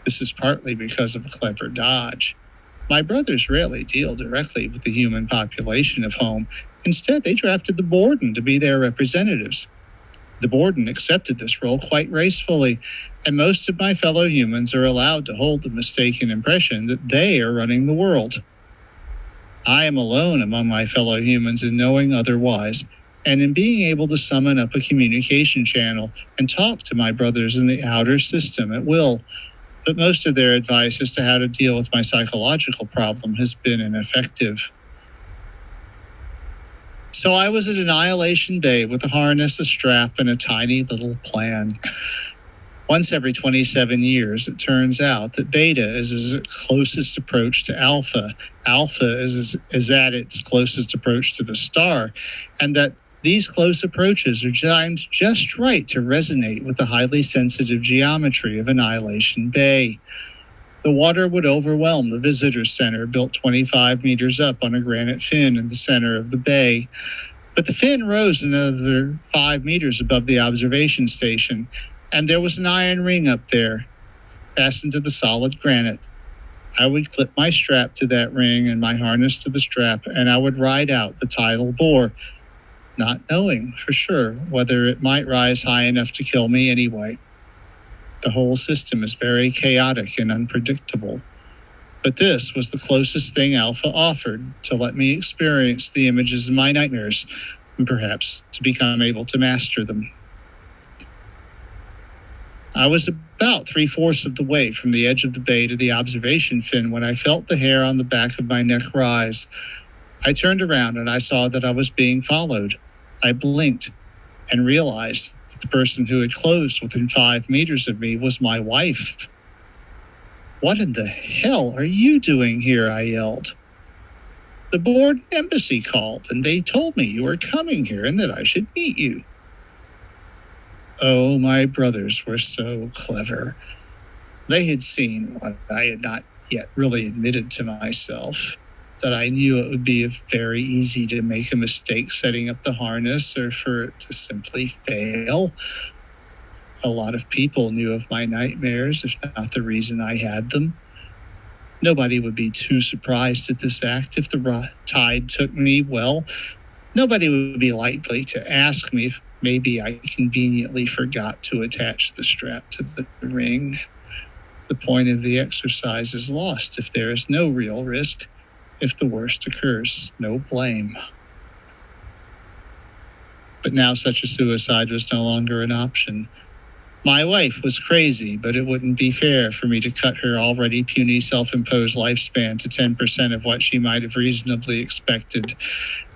[SPEAKER 2] This is partly because of a clever dodge. My brothers rarely deal directly with the human population of home. Instead, they drafted the Borden to be their representatives. The Borden accepted this role quite gracefully, and most of my fellow humans are allowed to hold the mistaken impression that they are running the world. I am alone among my fellow humans in knowing otherwise, and in being able to summon up a communication channel and talk to my brothers in the outer system at will. But most of their advice as to how to deal with my psychological problem has been ineffective. So I was at Annihilation Bay with a harness, a strap, and a tiny little plan. Once every 27 years, it turns out that Beta is its closest approach to Alpha. Alpha is at its closest approach to the star, and that these close approaches are timed just right to resonate with the highly sensitive geometry of Annihilation Bay. The water would overwhelm the visitor center, built 25 meters up on a granite fin in the center of the bay. But the fin rose another 5 meters above the observation station, and there was an iron ring up there, fastened to the solid granite. I would clip my strap to that ring and my harness to the strap, and I would ride out the tidal bore, not knowing for sure whether it might rise high enough to kill me anyway. The whole system is very chaotic and unpredictable. But this was the closest thing Alpha offered to let me experience the images in my nightmares, and perhaps to become able to master them. I was about 3/4 of the way from the edge of the bay to the observation fin when I felt the hair on the back of my neck rise. I turned around and I saw that I was being followed. I blinked and realized that the person who had closed within 5 meters of me was my wife. "What in the hell are you doing here?" I yelled. "The Board embassy called, and they told me you were coming here and that I should meet you." Oh, my brothers were so clever. They had seen what I had not yet really admitted to myself, that I knew it would be very easy to make a mistake setting up the harness or for it to simply fail. A lot of people knew of my nightmares, if not the reason I had them. Nobody would be too surprised at this act if the tide took me. Well, nobody would be likely to ask me if maybe I conveniently forgot to attach the strap to the ring. The point of the exercise is lost if there is no real risk. If the worst occurs, no blame. But now such a suicide was no longer an option. My wife was crazy, but it wouldn't be fair for me to cut her already puny self-imposed lifespan to 10% of what she might have reasonably expected.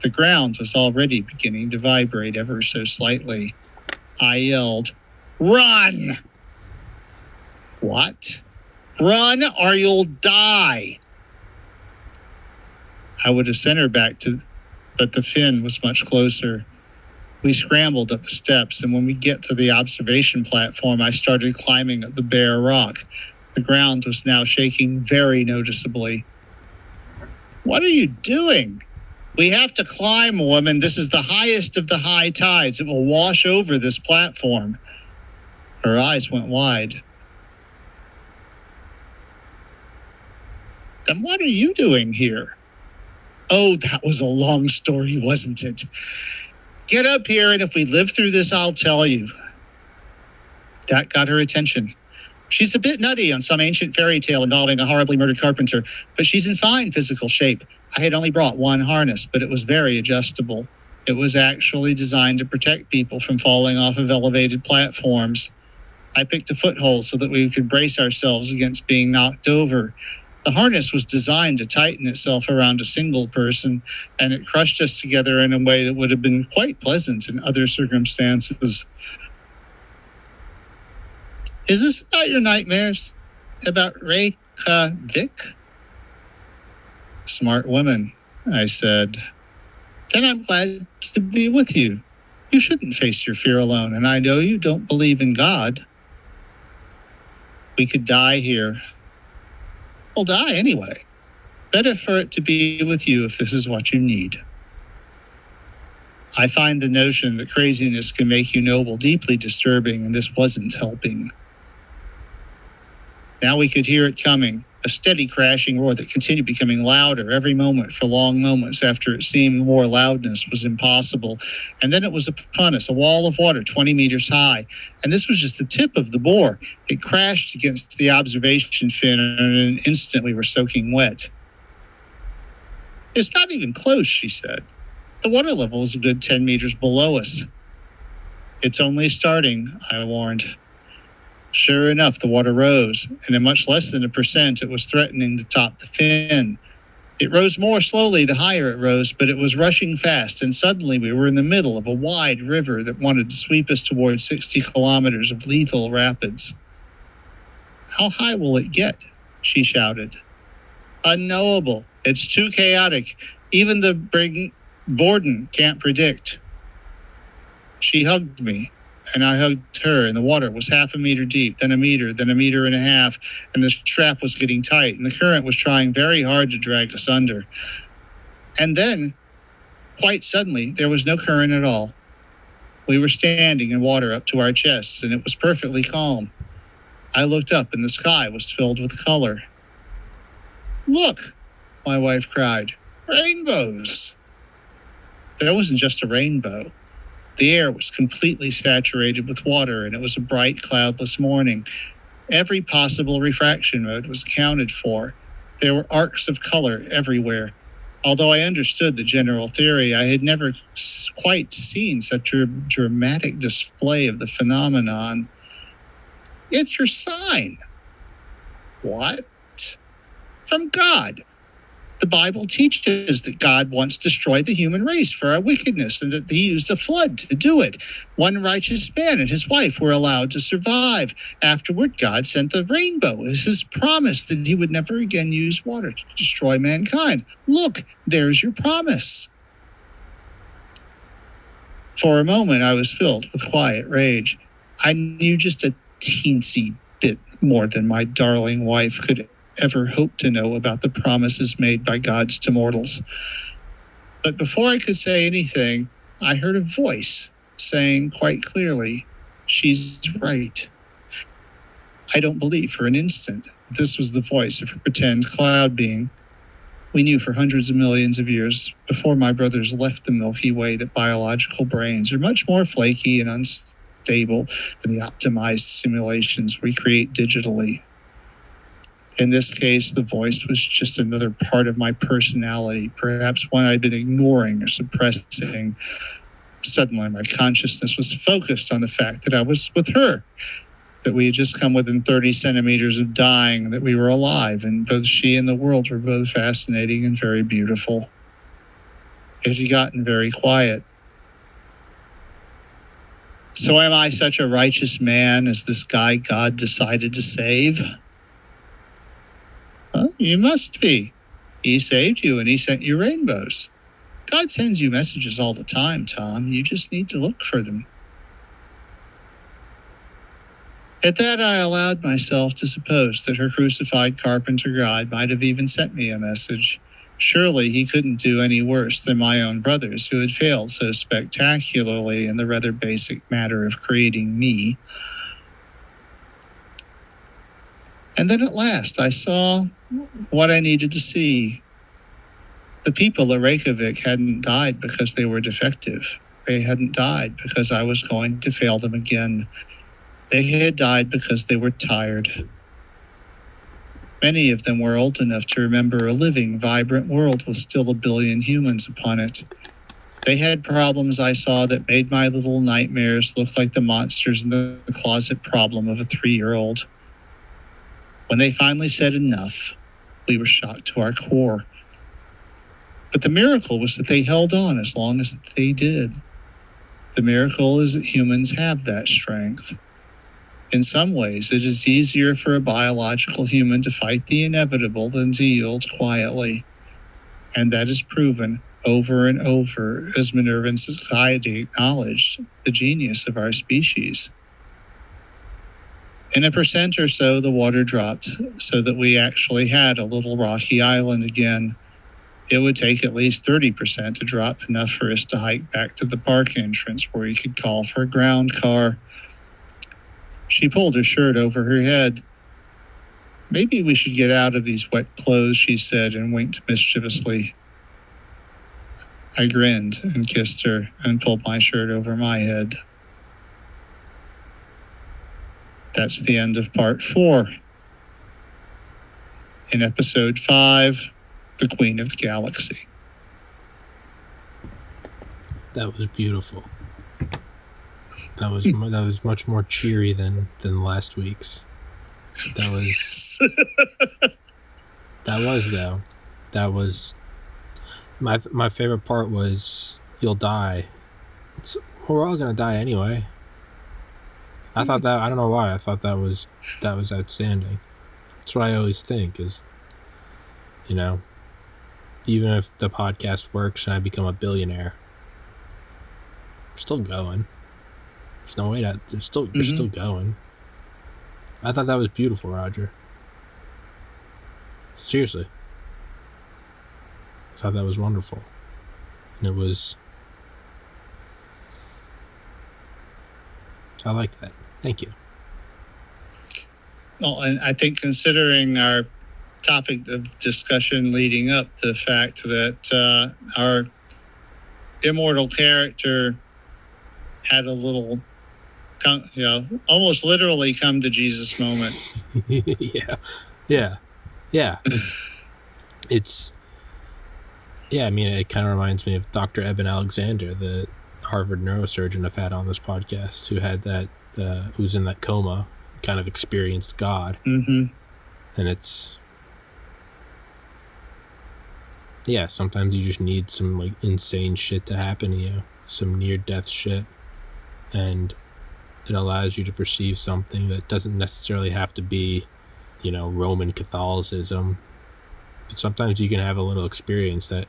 [SPEAKER 2] The ground was already beginning to vibrate ever so slightly. I yelled, "Run!" "What?" "Run or you'll die!" I would have sent her back but the fin was much closer. We scrambled up the steps, and when we get to the observation platform, I started climbing up the bare rock. The ground was now shaking very noticeably. "What are you doing?" "We have to climb, woman. This is the highest of the high tides. It will wash over this platform." Her eyes went wide. "Then what are you doing here?" "Oh, that was a long story, wasn't it? Get up here, and if we live through this, I'll tell you." That got her attention. She's a bit nutty on some ancient fairy tale involving a horribly murdered carpenter, but she's in fine physical shape. I had only brought one harness, but it was very adjustable. It was actually designed to protect people from falling off of elevated platforms. I picked a foothold so that we could brace ourselves against being knocked over. The harness was designed to tighten itself around a single person, and it crushed us together in a way that would have been quite pleasant in other circumstances. "Is this about your nightmares? About Reykjavik?" Smart woman, I said. Then I'm glad to be with you. You shouldn't face your fear alone, and I know you don't believe in God. We could die here. We'll die anyway. Better for it to be with you if this is what you need. I find the notion that craziness can make you noble deeply disturbing, and this wasn't helping. Now we could hear it coming, a steady crashing roar that continued becoming louder every moment for long moments after it seemed more loudness was impossible. And then it was upon us, a wall of water 20 meters high. And this was just the tip of the bore. It crashed against the observation fin, and in an instant we were soaking wet. It's not even close, she said. The water level is a good 10 meters below us. It's only starting, I warned. Sure enough, the water rose, and in much less than 1%, it was threatening to top the fin. It rose more slowly the higher it rose, but it was rushing fast, and suddenly we were in the middle of a wide river that wanted to sweep us towards 60 kilometers of lethal rapids. How high will it get? She shouted. Unknowable. It's too chaotic. Even the Borden can't predict. She hugged me, and I hugged her, and the water was 0.5 meter deep, then 1 meter, then 1.5 meters, and the strap was getting tight, and the current was trying very hard to drag us under. And then, quite suddenly, there was no current at all. We were standing in water up to our chests, and it was perfectly calm. I looked up, and the sky was filled with color. Look, my wife cried. Rainbows! There wasn't just a rainbow. The air was completely saturated with water, and it was a bright, cloudless morning. Every possible refraction mode was accounted for. There were arcs of color everywhere. Although I understood the general theory, I had never quite seen such a dramatic display of the phenomenon. It's your sign. What? From God. The Bible teaches that God wants to destroy the human race for our wickedness, and that he used a flood to do it. One righteous man and his wife were allowed to survive. Afterward, God sent the rainbow as his promise that he would never again use water to destroy mankind. Look, there's your promise. For a moment, I was filled with quiet rage. I knew just a teensy bit more than my darling wife could ever hoped to know about the promises made by gods to mortals. But before I could say anything, I heard a voice saying quite clearly, she's right. I don't believe for an instant that this was the voice of a pretend cloud being. We knew for hundreds of millions of years before my brothers left the Milky Way that biological brains are much more flaky and unstable than the optimized simulations we create digitally. In this case, the voice was just another part of my personality, perhaps one I'd been ignoring or suppressing. Suddenly, my consciousness was focused on the fact that I was with her, that we had just come within 30 centimeters of dying, that we were alive, and both she and the world were both fascinating and very beautiful. It had gotten very quiet. So am I such a righteous man as this guy God decided to save? Well, you must be. He saved you and he sent you rainbows. God sends you messages all the time, Tom. You just need to look for them. At that, I allowed myself to suppose that her crucified carpenter God might have even sent me a message. Surely he couldn't do any worse than my own brothers, who had failed so spectacularly in the rather basic matter of creating me. And then at last I saw what I needed to see. The people at Reykjavik hadn't died because they were defective. They hadn't died because I was going to fail them again. They had died because they were tired. Many of them were old enough to remember a living, vibrant world with still 1 billion humans upon it. They had problems I saw that made my little nightmares look like the monsters in the closet problem of a 3-year-old. When they finally said enough, we were shocked to our core. But the miracle was that they held on as long as they did. The miracle is that humans have that strength. In some ways, it is easier for a biological human to fight the inevitable than to yield quietly. And that is proven over and over as Minervan society acknowledged the genius of our species. In 1% or so, the water dropped so that we actually had a little rocky island again. It would take at least 30% to drop enough for us to hike back to the park entrance where you could call for a ground car. She pulled her shirt over her head. Maybe we should get out of these wet clothes, she said, and winked mischievously. I grinned and kissed her and pulled my shirt over my head. That's the end of part 4. In episode 5, The Queen of the Galaxy.
[SPEAKER 1] That was beautiful. That was much more cheery than last week's. That was though. That was my favorite part was you'll die. So, we're all gonna die anyway. I thought that, I don't know why, I thought that was outstanding. That's what I always think is, even if the podcast works and I become a billionaire, I'm still going. There's no way that you're still going. I thought that was beautiful, Roger. Seriously. I thought that was wonderful. And it was... I like that. Thank you.
[SPEAKER 2] Well, and I think considering our topic of discussion leading up to the fact that our immortal character had a little, almost literally come to Jesus moment.
[SPEAKER 1] Yeah. It kind of reminds me of Dr. Eben Alexander, the Harvard neurosurgeon I've had on this podcast, who had that, who was in that coma, kind of experienced God.
[SPEAKER 2] Mm-hmm.
[SPEAKER 1] And it's, sometimes you just need some insane shit to happen to you, some near-death shit, and it allows you to perceive something that doesn't necessarily have to be, Roman Catholicism, but sometimes you can have a little experience that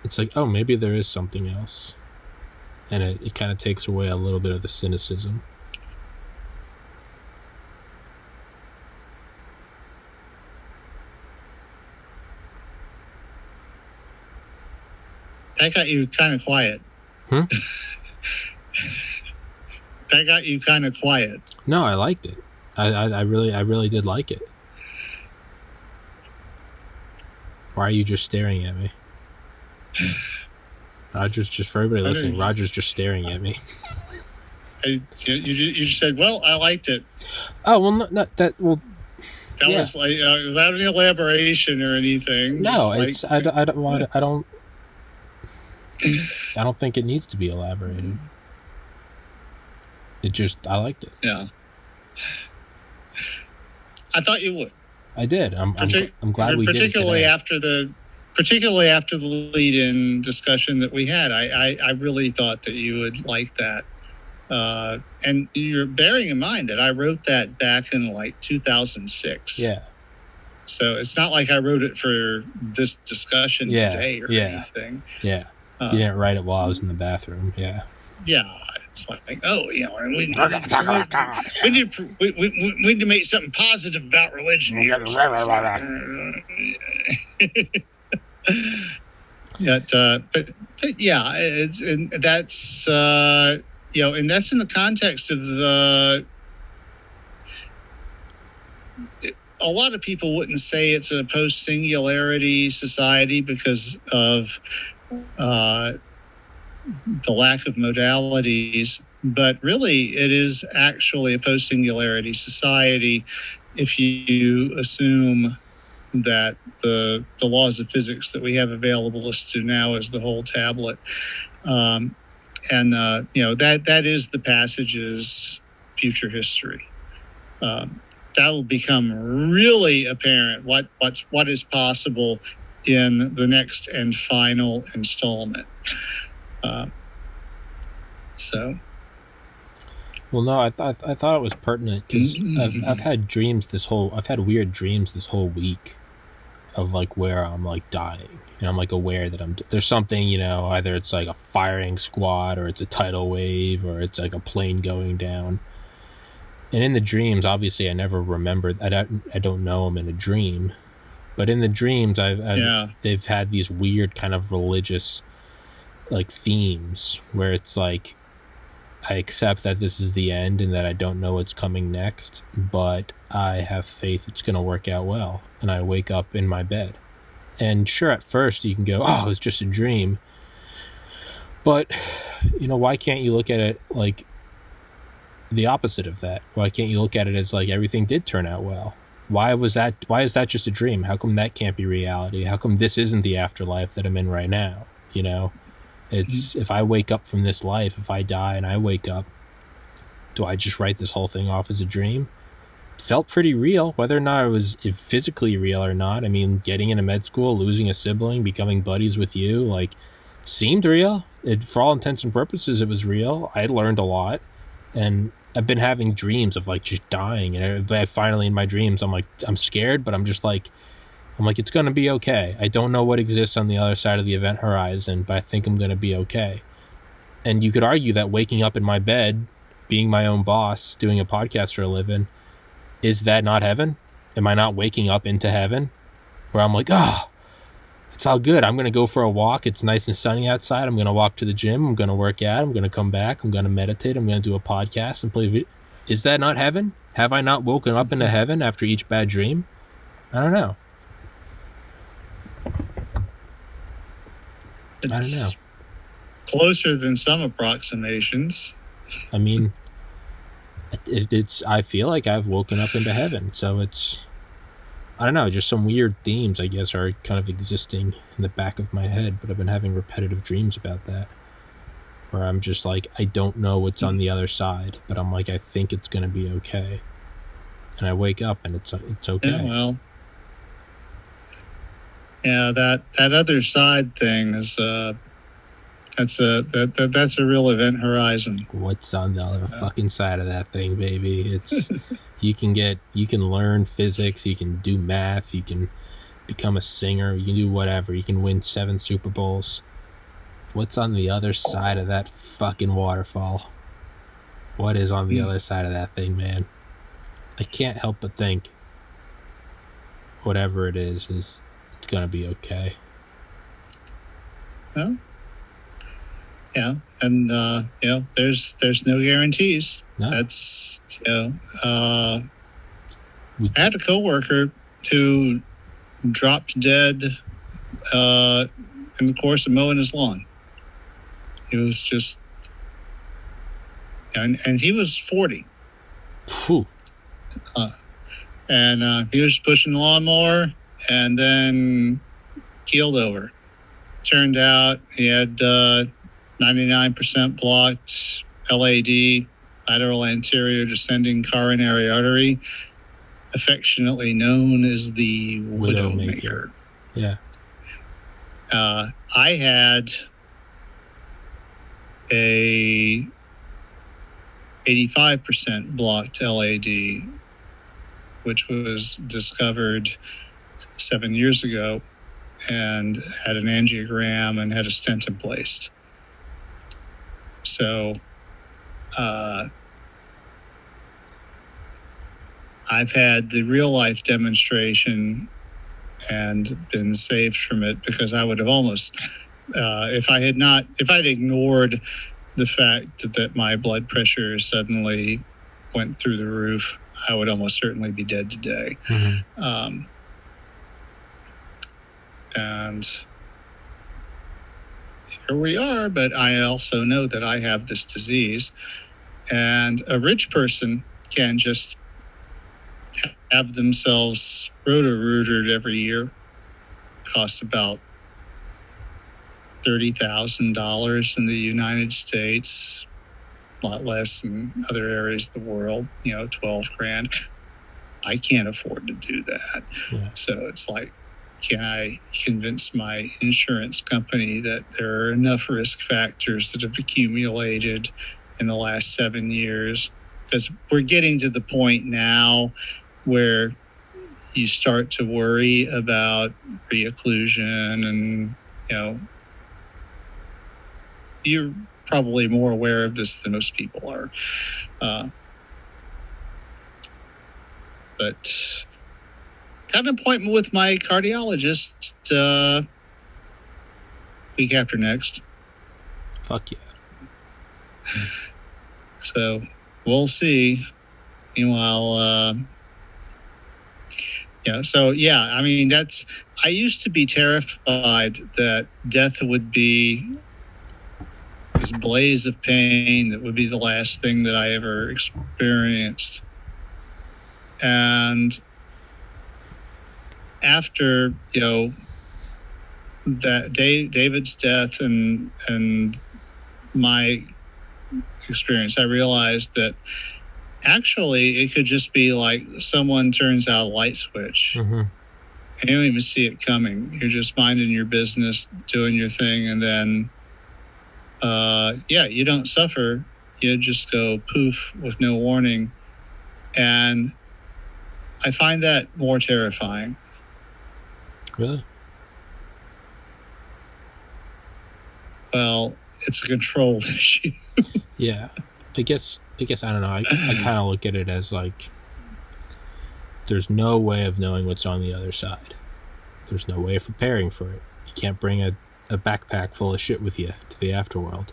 [SPEAKER 1] it's like, oh, maybe there is something else, and it kind of takes away a little bit of the cynicism.
[SPEAKER 2] That got you kind of quiet. That got you kind of quiet.
[SPEAKER 1] No, I liked it. I really did like it. Why are you just staring at me? Roger's just, for everybody listening, Roger's just staring at me.
[SPEAKER 2] You just said, well, I liked it.
[SPEAKER 1] Oh, well, not that, well...
[SPEAKER 2] That was without any elaboration or anything.
[SPEAKER 1] No, it's, I don't think it needs to be elaborated. It just, I liked it.
[SPEAKER 2] Yeah. I thought you would.
[SPEAKER 1] I did. I'm glad we did it today.
[SPEAKER 2] Particularly after the lead-in discussion that we had, I really thought that you would like that. And you're bearing in mind that I wrote that back in 2006.
[SPEAKER 1] Yeah.
[SPEAKER 2] So it's not like I wrote it for this discussion today or anything.
[SPEAKER 1] Yeah. You didn't write it while I was in the bathroom. Yeah.
[SPEAKER 2] Yeah. It's like, we need to make something positive about religion here. But yeah, it's, and that's and that's in the context of a lot of people wouldn't say it's a post-singularity society because of the lack of modalities, but really it is actually a post-singularity society if you assume that the laws of physics that we have available to us to now is the whole tablet. That is the passage's future history. That'll become really apparent what is possible in the next and final installment.
[SPEAKER 1] Well, no, I thought it was pertinent because I've had weird dreams this whole week of like where I'm like dying, and I'm like aware that there's something, you know, either it's like a firing squad or it's a tidal wave or it's like a plane going down. And in the dreams, obviously, I never remembered. I don't know them in a dream, but in the dreams, they've had these weird kind of religious like themes where it's like I accept that this is the end and that I don't know what's coming next, but I have faith it's going to work out well. And I wake up in my bed. And sure, at first you can go, oh, it's just a dream. But, you know, why can't you look at it like the opposite of that? Why can't you look at it as like everything did turn out well? Why is that just a dream? How come that can't be reality? How come this isn't the afterlife that I'm in right now? You know, it's if I wake up from this life, if I die and I wake up, do I just write this whole thing off as a dream? It felt pretty real, whether or not it was physically real or not. I mean, getting into med school, losing a sibling, becoming buddies with you, like, seemed real. For all intents and purposes, it was real. I learned a lot. And I've been having dreams of like just dying, and I finally in my dreams I'm like, I'm scared, but I'm like it's gonna be okay. I don't know what exists on the other side of the event horizon, but I think I'm gonna be okay. And you could argue that waking up in my bed, being my own boss, doing a podcast for a living, is that not heaven? Am I not waking up into heaven where I'm like, it's all good. I'm going to go for a walk. It's nice and sunny outside. I'm going to walk to the gym. I'm going to work out. I'm going to come back. I'm going to meditate. I'm going to do a podcast and play video. Is that not heaven? Have I not woken up into heaven after each bad dream? I don't know. I don't know.
[SPEAKER 2] Closer than some approximations.
[SPEAKER 1] I mean, I feel like I've woken up into heaven. So it's, I don't know, just some weird themes, I guess, are kind of existing in the back of my head, but I've been having repetitive dreams about that, where I'm just like, I don't know what's on the other side, but I'm like, I think it's going to be okay. And I wake up and it's okay.
[SPEAKER 2] Yeah, well, yeah, that other side thing is, that's a real event horizon.
[SPEAKER 1] What's on the other fucking side of that thing, baby? It's you can learn physics, you can do math, you can become a singer, you can do whatever, you can win 7 Super Bowls. What's on the other side of that fucking waterfall? What is on the other side of that thing, man? I can't help but think whatever it is it's gonna be okay.
[SPEAKER 2] Well, yeah, and you know, there's no guarantees.
[SPEAKER 1] No.
[SPEAKER 2] That's, you know, I had a coworker who dropped dead in the course of mowing his lawn. He was just, and he was 40.
[SPEAKER 1] Phew.
[SPEAKER 2] And he was pushing the lawnmower and then keeled over. Turned out he had 99% blocked LAD, lateral anterior descending coronary artery, affectionately known as the Widowmaker.
[SPEAKER 1] Yeah.
[SPEAKER 2] I had a 85% blocked LAD, which was discovered 7 years ago, and had an angiogram and had a stent placed. So I've had the real life demonstration and been saved from it, because I would have almost, if I'd ignored the fact that my blood pressure suddenly went through the roof, I would almost certainly be dead today.
[SPEAKER 1] Mm-hmm.
[SPEAKER 2] And here we are, but I also know that I have this disease, and a rich person can just have themselves roto-rooted every year. Costs about $30,000 in the United States, a lot less in other areas of the world, you know, 12 grand. I can't afford to do that.
[SPEAKER 1] Yeah.
[SPEAKER 2] So it's like, can I convince my insurance company that there are enough risk factors that have accumulated in the last 7 years? Because we're getting to the point now where you start to worry about pre-occlusion, and you're probably more aware of this than most people are. But got an appointment with my cardiologist week after next.
[SPEAKER 1] Fuck yeah.
[SPEAKER 2] So we'll see. Meanwhile, I mean, I used to be terrified that death would be this blaze of pain that would be the last thing that I ever experienced. And after, that David's death and my experience, I realized that actually it could just be like someone turns out a light switch.
[SPEAKER 1] Mm-hmm.
[SPEAKER 2] And you don't even see it coming. You're just minding your business, doing your thing, and then you don't suffer. You just go poof with no warning. And I find that more terrifying.
[SPEAKER 1] Really?
[SPEAKER 2] Well, it's a control issue.
[SPEAKER 1] Yeah. I guess I don't know. I kind of look at it as like there's no way of knowing what's on the other side. There's no way of preparing for it. You can't bring a backpack full of shit with you to the afterworld.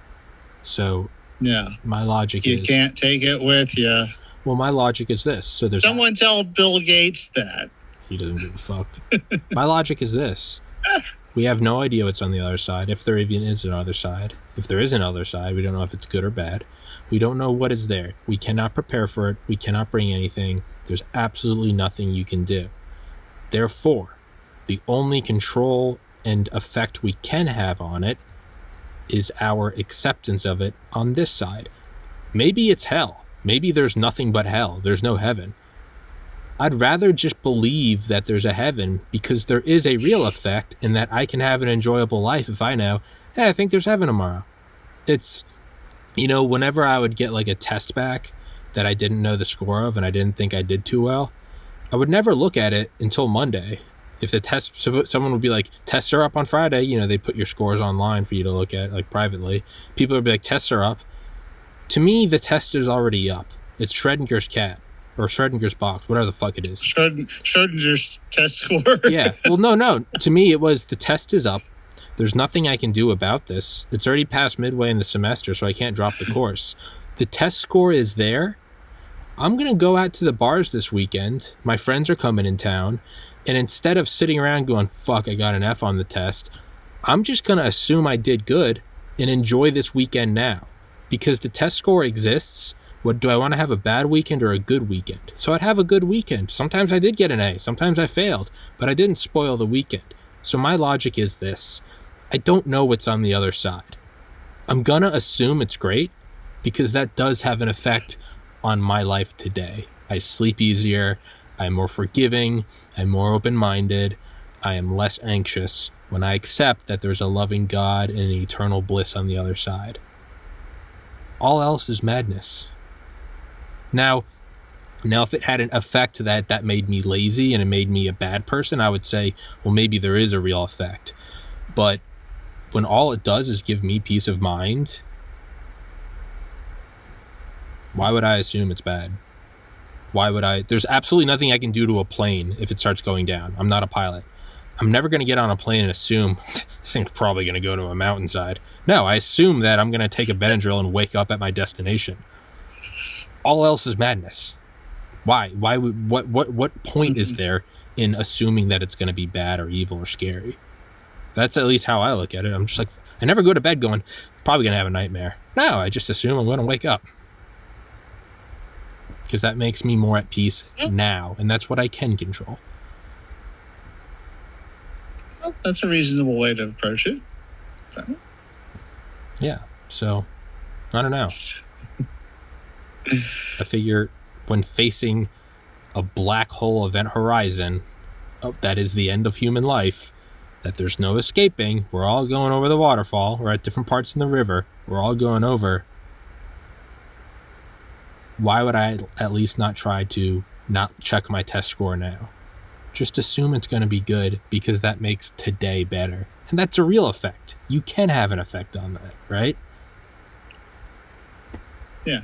[SPEAKER 1] So
[SPEAKER 2] yeah,
[SPEAKER 1] my logic is...
[SPEAKER 2] You can't take it with you.
[SPEAKER 1] Well, my logic is this. So there's...
[SPEAKER 2] Someone tell Bill Gates that.
[SPEAKER 1] He doesn't give a fuck. My logic is this. We have no idea what's on the other side, if there even is an other side. If there is an other side, we don't know if it's good or bad. We don't know what is there. We cannot prepare for it. We cannot bring anything. There's absolutely nothing you can do. Therefore, the only control and effect we can have on it is our acceptance of it on this side. Maybe it's hell. Maybe there's nothing but hell. There's no heaven. I'd rather just believe that there's a heaven because there is a real effect and that I can have an enjoyable life if I know, hey, I think there's heaven tomorrow. It's, whenever I would get like a test back that I didn't know the score of and I didn't think I did too well, I would never look at it until Monday. If the test, someone would be like, tests are up on Friday, they put your scores online for you to look at, like privately. People would be like, tests are up. To me, the test is already up. It's Schrodinger's cat. Or Schrodinger's box, whatever the fuck it is.
[SPEAKER 2] Schrodinger's test score.
[SPEAKER 1] Yeah. Well, no. To me, it was the test is up. There's nothing I can do about this. It's already past midway in the semester, so I can't drop the course. The test score is there. I'm going to go out to the bars this weekend. My friends are coming in town. And instead of sitting around going, fuck, I got an F on the test, I'm just going to assume I did good and enjoy this weekend now. Because the test score exists. What do I want to have, a bad weekend or a good weekend? So I'd have a good weekend. Sometimes I did get an A. Sometimes I failed. But I didn't spoil the weekend. So my logic is this. I don't know what's on the other side. I'm going to assume it's great because that does have an effect on my life today. I sleep easier. I'm more forgiving. I'm more open-minded. I am less anxious when I accept that there's a loving God and an eternal bliss on the other side. All else is madness. Now, if it had an effect that made me lazy and it made me a bad person, I would say, well, maybe there is a real effect. But when all it does is give me peace of mind, why would I assume it's bad? There's absolutely nothing I can do to a plane if it starts going down. I'm not a pilot. I'm never going to get on a plane and assume this thing's probably going to go to a mountainside. No, I assume that I'm going to take a Benadryl and wake up at my destination. All else is madness. Why? What point is there in assuming that it's going to be bad or evil or scary? That's at least how I look at it. I'm just like, I never go to bed going, probably going to have a nightmare. No, I just assume I'm going to wake up. Because that makes me more at peace now. And that's what I can control.
[SPEAKER 2] Well, that's a reasonable way to approach it. So.
[SPEAKER 1] Yeah. So, I don't know. I figure when facing a black hole event horizon, that is the end of human life, that there's no escaping. We're all going over the waterfall. We're at different parts in the river. We're all going over. Why would I at least not try to not check my test score now? Just assume it's going to be good because that makes today better. And that's a real effect. You can have an effect on that, right?
[SPEAKER 2] Yeah.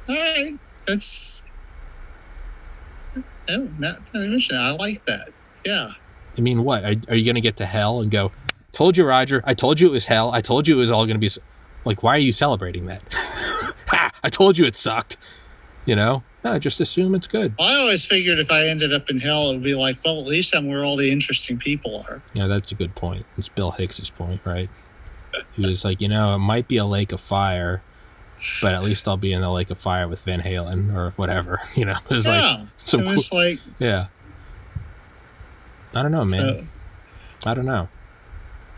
[SPEAKER 2] All right. That's... Oh, I like that. Yeah.
[SPEAKER 1] I mean, what? Are you going to get to hell and go, told you, Roger, I told you it was hell. I told you it was all going to be... Like, why are you celebrating that? Ha! I told you it sucked. You know? No, just assume it's good.
[SPEAKER 2] I always figured if I ended up in hell, it would be like, well, at least I'm where all the interesting people are.
[SPEAKER 1] Yeah, that's a good point. It's Bill Hicks's point, right? He was like, it might be a lake of fire, but at least I'll be in the lake of fire with Van Halen or whatever. It was like yeah. I don't know, man. I don't know.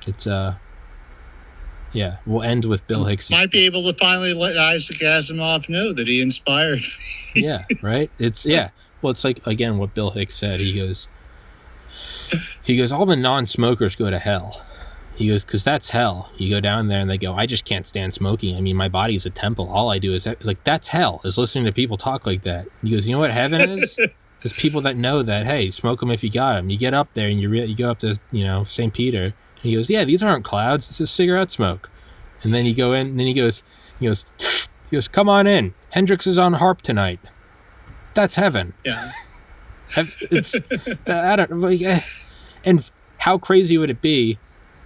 [SPEAKER 1] It's yeah. We'll end with Bill Hicks.
[SPEAKER 2] Might be able to finally let Isaac Asimov know that he inspired me.
[SPEAKER 1] Yeah, right. It's Well, it's like again what Bill Hicks said. He goes, all the non-smokers go to hell. He goes, because that's hell. You go down there and they go, I just can't stand smoking. I mean, my body's a temple. All I do is like, that's hell, is listening to people talk like that. He goes, you know what heaven is? There's people that know that, hey, smoke them if you got them. You get up there and you go up to, St. Peter. And he goes, yeah, these aren't clouds. This is cigarette smoke. And then you go in, and then he goes, come on in. Hendrix is on harp tonight. That's heaven.
[SPEAKER 2] Yeah.
[SPEAKER 1] It's, I don't, and how crazy would it be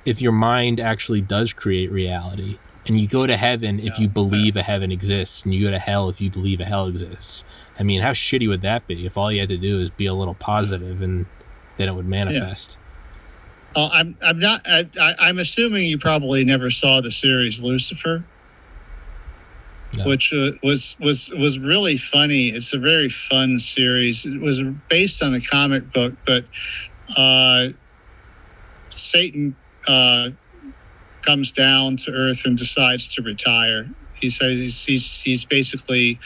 [SPEAKER 1] if your mind actually does create reality, and you go to heaven if you believe a heaven exists, and you go to hell if you believe a hell exists? I mean, how shitty would that be if all you had to do is be a little positive and then it would manifest?
[SPEAKER 2] Yeah. I'm assuming you probably never saw the series Lucifer, which was really funny. It's a very fun series. It was based on a comic book, but Satan comes down to Earth and decides to retire. He says he's basically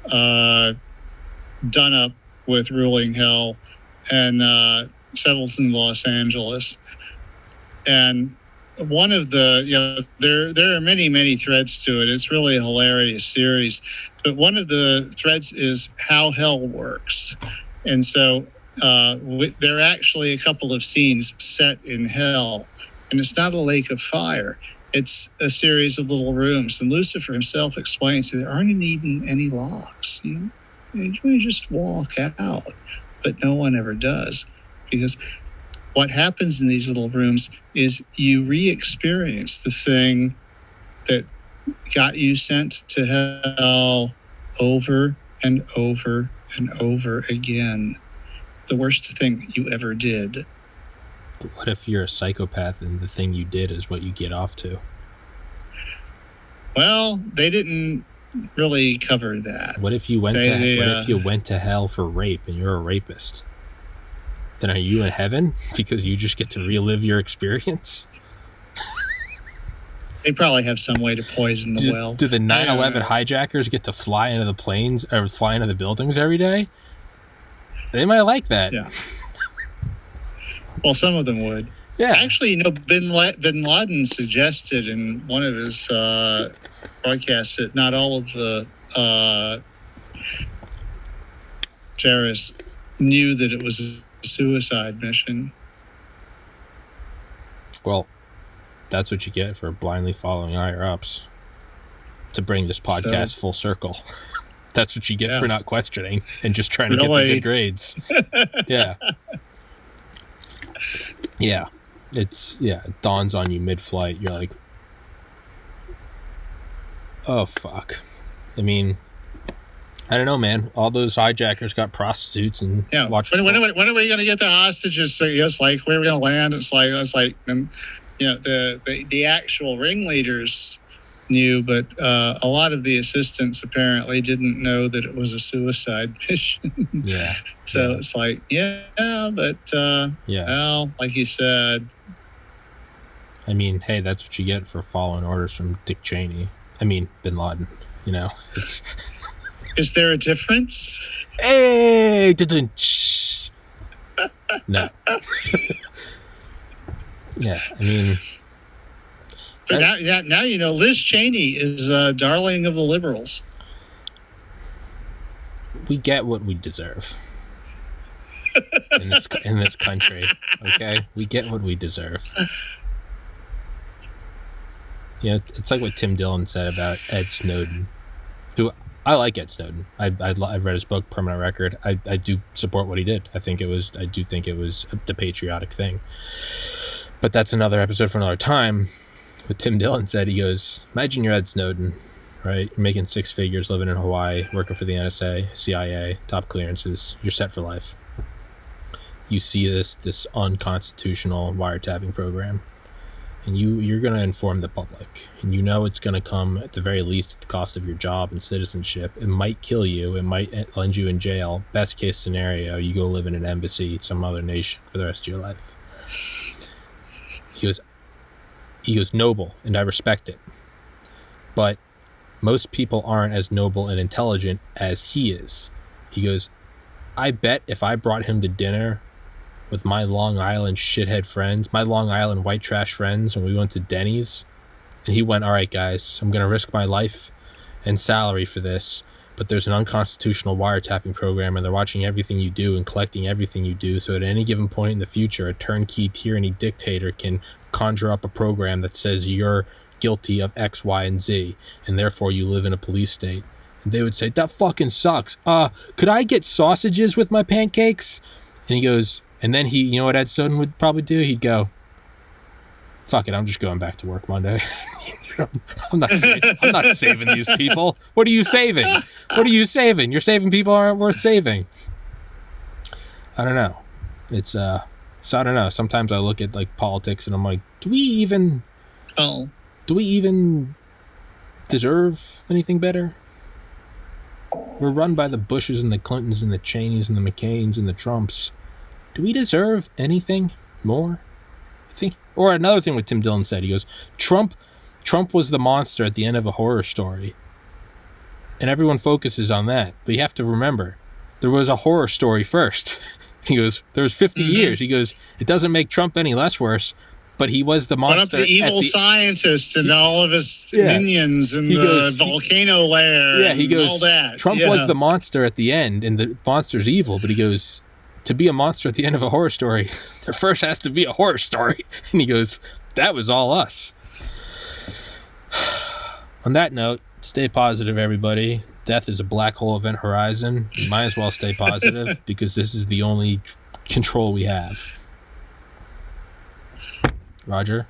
[SPEAKER 2] done up with ruling hell, and settles in Los Angeles. And one of the, there are many threads to it. It's really a hilarious series. But one of the threads is how hell works. And so there are actually a couple of scenes set in hell. And it's not a lake of fire. It's a series of little rooms. And Lucifer himself explains that there aren't even any locks. You just walk out. But no one ever does. Because what happens in these little rooms is you re-experience the thing that got you sent to hell over and over and over again. The worst thing you ever did.
[SPEAKER 1] What if you're a psychopath and the thing you did is what you get off to?
[SPEAKER 2] Well, they didn't really cover that.
[SPEAKER 1] What if you went to hell for rape and you're a rapist? Then are you in heaven because you just get to relive your experience?
[SPEAKER 2] They probably have some way to poison the well.
[SPEAKER 1] Do the 9/11 hijackers get to fly into the planes or fly into the buildings every day? They might like that.
[SPEAKER 2] Yeah. Well, some of them would.
[SPEAKER 1] Yeah.
[SPEAKER 2] Actually, Bin Laden suggested in one of his broadcasts that not all of the terrorists knew that it was a suicide mission.
[SPEAKER 1] Well, that's what you get for blindly following higher-ups. To bring this podcast full circle. That's what you get for not questioning and just trying to get the good grades. Yeah. Yeah. It dawns on you mid-flight. You're like, oh, fuck. I mean, I don't know, man. All those hijackers got prostitutes and watch.
[SPEAKER 2] When are we going to get the hostages? So it's like, where are we going to land? It's like, and the actual ringleaders knew, but a lot of the assistants apparently didn't know that it was a suicide mission.
[SPEAKER 1] Yeah.
[SPEAKER 2] So it's like, well, like you said.
[SPEAKER 1] I mean, hey, that's what you get for following orders from Dick Cheney. I mean, Bin Laden.
[SPEAKER 2] Is there a difference?
[SPEAKER 1] Hey, no. Yeah, I mean.
[SPEAKER 2] But now Liz Cheney is a darling of the liberals.
[SPEAKER 1] We get what we deserve. in this country. Okay, we get what we deserve. Yeah, it's like what Tim Dillon said about Ed Snowden, who I like Ed Snowden. I've read his book Permanent Record. I do support what he did. I do think it was the patriotic thing. But that's another episode for another time. What Tim Dillon said, he goes, imagine you're Ed Snowden, right? You're making 6 figures, living in Hawaii, working for the NSA, CIA, top clearances. You're set for life. You see this unconstitutional wiretapping program, and you're going to inform the public, and you know it's going to come at the very least at the cost of your job and citizenship. It might kill you. It might land you in jail. Best case scenario, you go live in an embassy, some other nation for the rest of your life. He goes, noble, and I respect it. But most people aren't as noble and intelligent as he is. He goes, I bet if I brought him to dinner with my Long Island shithead friends, my Long Island white trash friends, and we went to Denny's, and he went, all right, guys, I'm going to risk my life and salary for this, but there's an unconstitutional wiretapping program, and they're watching everything you do and collecting everything you do, so at any given point in the future, a turnkey tyranny dictator can conjure up a program that says you're guilty of X, Y, and Z, and therefore you live in a police state. And they would say, that fucking sucks. Could I get sausages with my pancakes? And he goes, and then you know what Ed Snowden would probably do? He'd go, fuck it, I'm just going back to work Monday. I'm not saving these people. What are you saving? What are you saving? You're saving people aren't worth saving. I don't know. So I don't know. Sometimes I look at like politics and I'm like, do we even deserve anything better? We're run by the Bushes and the Clintons and the Cheneys and the McCains and the Trumps. Do we deserve anything more? I think. Or another thing what Tim Dillon said, he goes, Trump was the monster at the end of a horror story. And everyone focuses on that. But you have to remember, there was a horror story first. He goes, there was 50 years. He goes, it doesn't make Trump any less worse, but he was the monster.
[SPEAKER 2] What up the evil scientist and all of his minions and the volcano lair and all that.
[SPEAKER 1] Trump was the monster at the end, and the monster's evil, but he goes, to be a monster at the end of a horror story, there first has to be a horror story. And he goes, that was all us. On that note, stay positive, everybody. Death is a black hole event horizon. You might as well stay positive because this is the only control we have. Roger,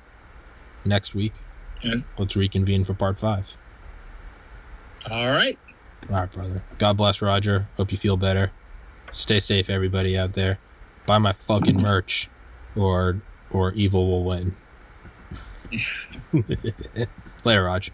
[SPEAKER 1] next week, let's reconvene for part 5.
[SPEAKER 2] All right.
[SPEAKER 1] All right, brother. God bless, Roger. Hope you feel better. Stay safe, everybody out there. Buy my fucking merch, or evil will win. Later, Roger.